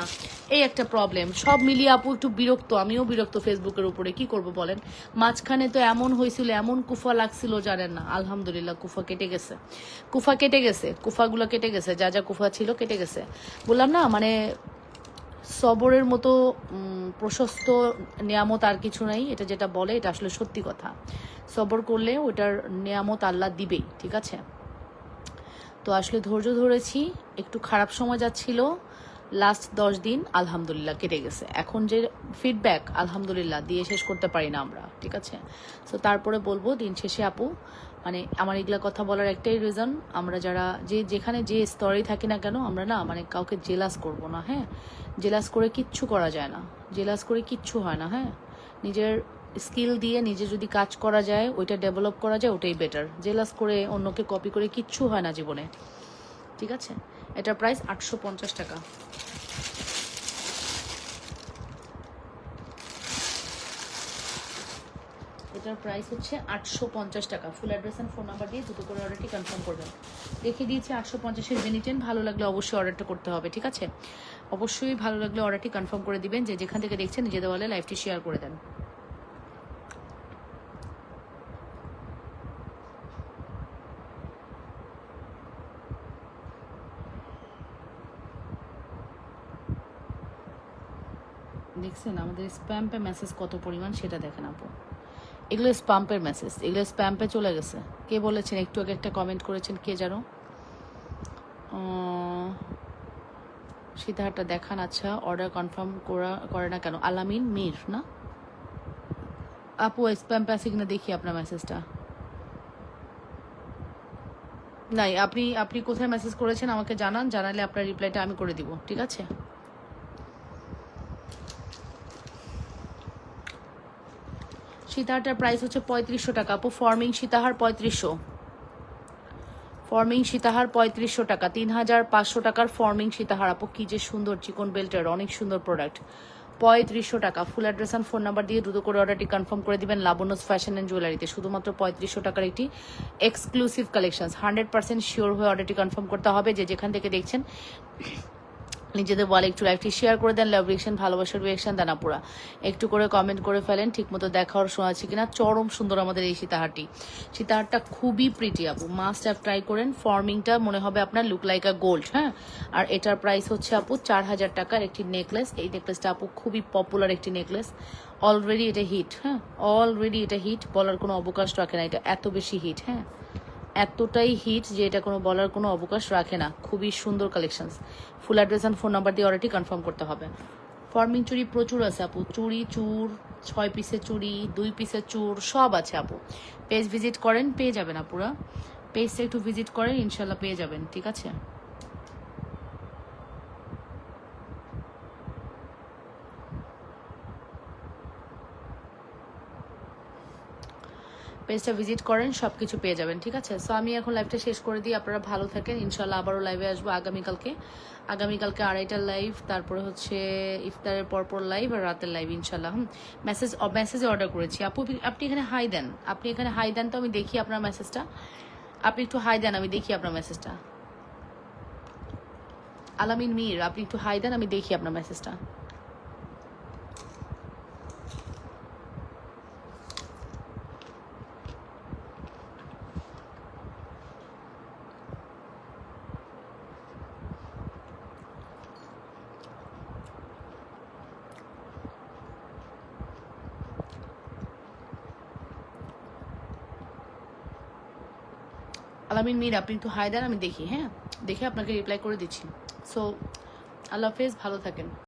এই একটা প্রবলেম। সব মিলিয়ে আপু একটু বিরক্ত, আমিও বিরক্ত ফেসবুকের উপরে, কি করব বলেন? মাঝখানে তো এমন হয়েছিল, এমন কুফা লাগছিল জানেন না। আলহামদুলিল্লাহ কুফা কেটে গেছে, কুফা কেটে গেছে, কুফাগুলো কেটে গেছে, যা যা কুফা ছিল কেটে গেছে। বললাম না, মানে সবরের মতো প্রশস্ত নিয়ামত আর কিছু নাই, এটা যেটা বলে এটা আসলে সত্যি কথা। সবর করলে ওটার নিয়ামত আল্লাহ দিবেই। ঠিক আছে, তো আসলে ধৈর্য ধরেছি, একটু খারাপ সময় যাচ্ছিল, লাস্ট 10 দিন আলহামদুলিল্লাহ কেটে গেছে। এখন যে ফিডব্যাক আলহামদুলিল্লাহ দিয়ে শেষ করতে পারি না আমরা। ঠিক আছে, তো তারপরে বলবো দিন শেষে আপু, মানে আমার এগুলা কথা বলার একটাই রিজন, আমরা যারা যেখানে যে স্তরে থাকি না কেন, আমরা না মানে কাউকে জেলাস করব না। হ্যাঁ, জেলাস করে কিচ্ছু করা যায় না, জেলাস করে কিচ্ছু হয় না। হ্যাঁ, নিজের স্কিল দিয়ে নিজে যদি কাজ করা যায়, ওইটা ডেভেলপ করা যায়, ওটাই বেটার। জেলাস করে অন্যকে কপি করে কিচ্ছু হয় না জীবনে। ঠিক আছে, এটার প্রাইস 850 টাকা। এটার প্রাইস হচ্ছে 850 টাকা। Full address and phone number দিয়ে দ্রুত করে অর্ডারটি কনফার্ম করবেন। দেখিয়ে দিয়েছি 850-এর বেনিটেন। ভালো লাগলে অবশ্যই অর্ডারটা করতে হবে। ঠিক আছে, অবশ্যই ভালো লাগলে অর্ডারটি কনফার্ম করে দিবেন। যে যেখান থেকে দেখছেন নিজেদের বলে লাইভটি শেয়ার করে দেন। দেখছেন আমাদের স্প্যাম্পে মেসেজ কত পরিমাণ, সেটা দেখেন আপু। এগুলো স্প্যাম্পের মেসেজ, এগুলো স্প্যাম্পে চলে গেছে। কে বলেছেন? একটু আগে একটা কমেন্ট করেছেন, কে জানো? সিদ্ধার্থটা দেখান। আচ্ছা, অর্ডার কনফার্ম করে না কেন? আলামিন মীর না আপু, স্প্যাম্পে আছে কিনা দেখি আপনার মেসেজটা। নাই, আপনি কোথায় মেসেজ করেছেন আমাকে জানান, জানালে আপনার রিপ্লাইটা আমি করে দিব। ঠিক আছে, সীতাহারটার প্রাইস হচ্ছে 3500 টাকা আপু। ফর্মিং সীতাহার 3500, ফর্মিং সীতাহার 3500 টাকা। 3500 টাকার ফর্মিং সীতাহার আপু, কি যে সুন্দর চিকন বেল্টের, অনেক সুন্দর প্রোডাক্ট। 3500 টাকা। Full address and phone number দিয়ে দ্রুত করে অর্ডারটি কনফার্ম করে দিবেন লাবণ্যস ফ্যাশন অ্যান্ড জুয়েলারিতে। শুধুমাত্র 3500 টাকার একটি এক্সক্লুসিভ কালেকশন। 100% শিওর হয়ে অর্ডারটি কনফার্ম করতে হবে। যে যেখান থেকে দেখছেন নিজেদের বলে একটু লাইভটি শেয়ার করে দেন, লাভ রিয়েকশন, ভালোবাসার রিয়েকশন দেন আপুরা, একটু করে কমেন্ট করে ফেলেন ঠিক মতো দেখার শোনা আছে কিনা। চরম সুন্দর আমাদের এই সীতাহারটি, সীতাহারটা খুবই প্রিটি আপু, মাস্ট হ্যাভ ট্রাই করেন। ফর্মিংটা মনে হবে আপনার লুক লাইক আ গোল্ড। হ্যাঁ, আর এটার প্রাইস হচ্ছে আপু 4000 টাকার একটি নেকলেস। এই নেকলেসটা আপু খুবই পপুলার একটি নেকলেস, অলরেডি এটা হিট। হ্যাঁ, অলরেডি এটা হিট, বলার কোনো অবকাশ রাখে না, এটা এত বেশি হিট। হ্যাঁ, এতটাই হিট যে এটা কোনো বলার কোনো অবকাশ রাখে না। খুবই সুন্দর collections. Full address and phone number দিয়ে অর্ডারটি কনফার্ম করতে হবে। ফর্মিং চুড়ি প্রচুর আছে আপু, চুড়ি চুর 6 পিসের চুড়ি, 2 পিসের চুর সব আছে আপু। পেজ ভিজিট করেন, পেয়ে যাবেন আপুরা। পেজটা একটু ভিজিট করেন, ইনশাল্লাহ পেয়ে যাবেন। ঠিক আছে, পেজটা ভিজিট করেন, সব কিছু পেয়ে যাবেন। ঠিক আছে, সো আমি এখন লাইভটা শেষ করে দিই। আপনারা ভালো থাকেন, ইনশাল্লাহ আবারও লাইভে আসবো আগামীকালকে। আগামীকালকে 2:30টার লাইভ, তারপরে হচ্ছে ইফতারের পরপর লাইভ, আর রাতের লাইভ ইনশাল্লাহ। মেসেজে অর্ডার করেছি আপু, আপনি এখানে হাই দেন, আপনি এখানে হাই দেন তো আমি দেখি আপনার মেসেজটা। আপনি একটু হাই দেন, আমি দেখি আপনার মেসেজটা। আলামিন মীর, আপনি একটু হাই দেন, আমি দেখি আপনার মেসেজটা। আলামিন মীর, আপনি একটু হাই দেন, আমি দেখি। হ্যাঁ, দেখে আপনাকে রিপ্লাই করে দিচ্ছি। সো আল্লাহ হাফেজ, ভালো থাকেন।